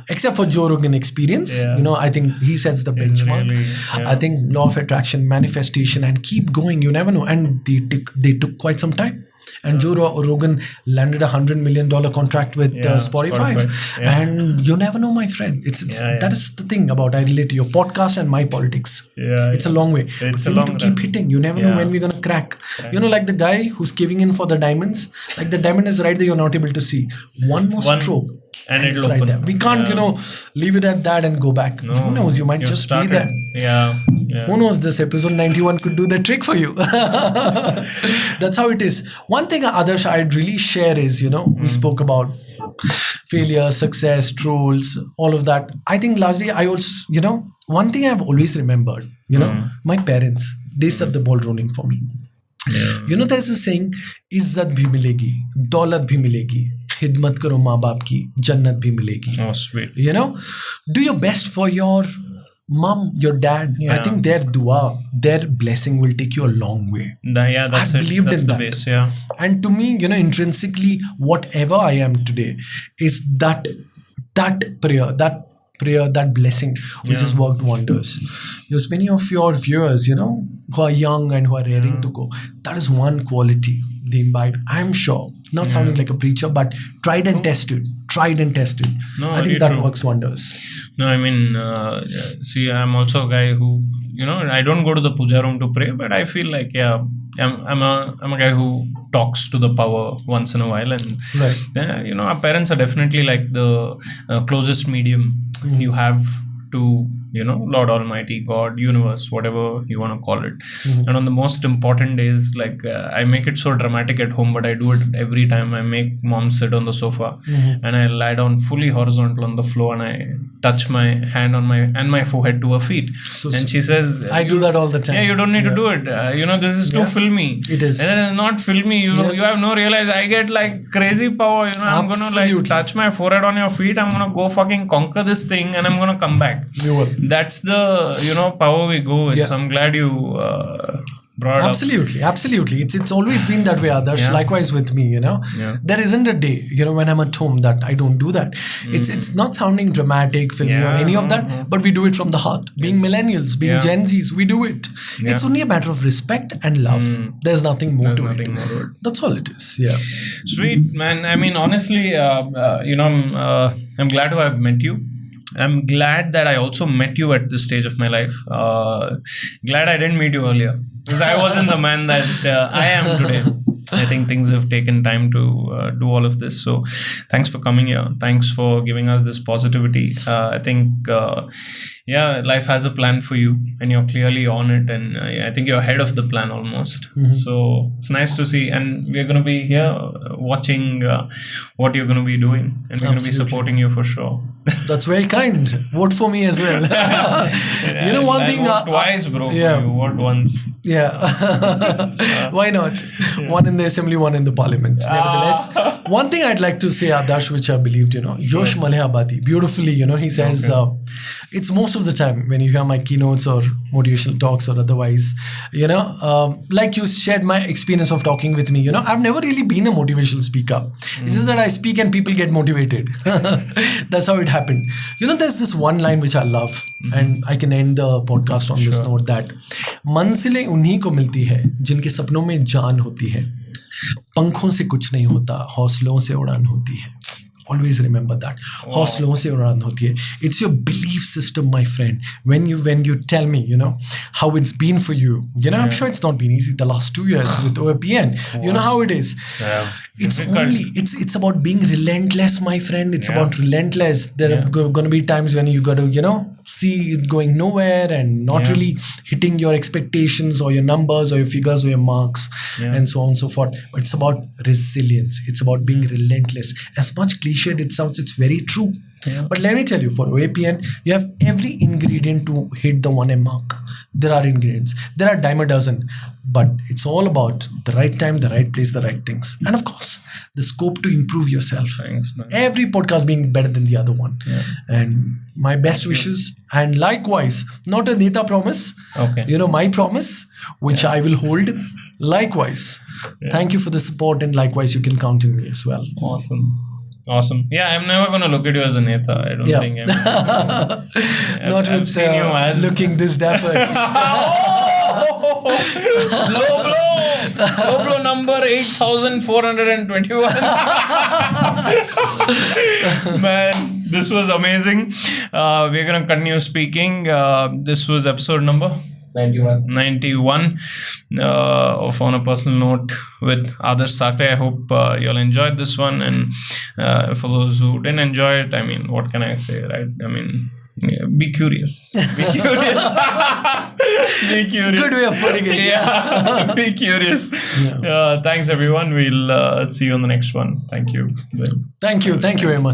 except for Joe Rogan experience. Yeah. You know, I think he sets the benchmark. really, yeah. I think law of attraction, manifestation, and keep going. You never know. And they took quite some time. And Joe Rogan landed $100 million contract with Spotify. Yeah. And you never know, my friend. That is the thing about I relate to your podcast and my politics. Yeah, It's a long way. It's But a we need long to keep run. hitting. You never know Yeah. when we're going to crack. You know, like the guy who's caving in for the diamonds. Like the diamond is right there, you're not able to see. One more stroke. and it'll it's right open. there. We can't, leave it at that and go back. No, Who knows? You might you've just started. be there. Yeah. Who knows, this episode 91 could do the trick for you. That's how it is. One thing, Adarsh, I'd really share is, we spoke about failure, success, trolls, all of that. I think largely I also, one thing I've always remembered, my parents, they set the ball rolling for me. Yeah. There's a saying, इज्जत भी मिलेगी, दौलत भी मिलेगी, खिदमत करो माँ बाप की, जन्नत भी मिलेगी. Oh, sweet. Do your best for your mom, your dad. Yeah. I think their dua, their blessing will take you a long way. That's I it. believed That's in the that. base. Yeah. And to me, intrinsically, whatever I am today is that prayer, that blessing, which has worked wonders. Because many of your viewers, who are young and who are raring to go, that is one quality they imbibe. I'm sure, not sounding like a preacher, but tried and tested. No, I think very that true. works wonders. No, I mean, see, I'm also a guy who, I don't go to the puja room to pray, but I feel like, I'm a guy who talks to the power once in a while, and Right. our parents are definitely like the closest medium you have to Lord Almighty, God, universe, whatever you want to call it. And on the most important days, like I make it so dramatic at home, but I do it every time. I make mom sit on the sofa and I lie down fully horizontal on the floor and I touch my hand on my forehead to her feet. And she says, I do that all the time. yeah, you don't need to do it. This is too filmy. It is. And it is not filmy. You have no realize. I get like crazy power. I'm gonna like Absolutely. touch my forehead on your feet. I'm gonna go fucking conquer this thing, and I'm gonna come back. You will. That's the power we go with. Yeah. So I'm glad you brought up. Absolutely. It's always been that way, Adarsh. Yeah. Likewise with me, Yeah. There isn't a day, when I'm at home that I don't do that. It's not sounding dramatic, filmy or any of that, but we do it from the heart. Being millennials, being Gen Zs, we do it. It's only a matter of respect and love. There's nothing more to it. More to it. That's all it is. Yeah. Sweet, man. I mean, honestly, I'm glad to have met you. I'm glad that I also met you at this stage of my life. Glad I didn't meet you earlier, because I wasn't the man that I am today. I think things have taken time to do all of this. So thanks for coming here. Thanks for giving us this positivity. I think, life has a plan for you and you're clearly on it. And I think you're ahead of the plan almost. So it's nice to see. And we're going to be here watching what you're going to be doing. And we're going to be supporting you for sure. That's very kind. Vote for me as well. One I thing. vote twice, bro. Yeah. You vote once. Yeah. Why not? One in the assembly, one in the parliament. Nevertheless, one thing I'd like to say, Adarsh, which I believed, Josh Malehabadi, beautifully, he says, it's most of the time when you hear my keynotes or motivational talks or otherwise, like you shared my experience of talking with me, I've never really been a motivational speaker. It's just that I speak and people get motivated. That's how it happened. There's this one line which I love, and I can end the podcast on this note that मंजिलें उन्हीं को मिलती है जिनके सपनों में जान होती है, पंखों से कुछ नहीं होता, हौसलों से उड़ान होती है. Always remember that. हौसलों से उड़ान होती है. It's your belief system, my friend. When you tell me, how it's been for you. I'm sure it's not been easy the last 2 years with OAPN. You know how it is. Yeah. It's Difficult. only it's about being relentless, my friend. It's about relentless. There are going to be times when you got to see it going nowhere and not really hitting your expectations or your numbers or your figures or your marks and so on and so forth. But it's about resilience. It's about being relentless. As much cliched it sounds, it's very true. But let me tell you, for OAPN, you have every ingredient to hit the 1M mark. There are ingredients. There are dime a dozen. But it's all about the right time, the right place, the right things. And of course, the scope to improve yourself. Thanks, man. Every podcast being better than the other one. And my best wishes. And likewise, not a Neta promise. Okay. My promise, which I will hold. Likewise. Thank you for the support, and likewise, you can count on me as well. Awesome. Yeah, I'm never going to look at you as a Neta. I don't think I'm. Not I've with seen you as looking this dapper. Low blow number 8,421. Man, this was amazing. We're going to continue speaking. This was episode number 91 of On a Personal Note with Adarsh Sakare. I hope you all enjoyed this one, and for those who didn't enjoy it, I mean, what can I say, right? I mean, be curious. Be curious. Be curious. Good way of putting it. Yeah. Be curious. Thanks, everyone. We'll see you on the next one. Thank you. Thank you very much.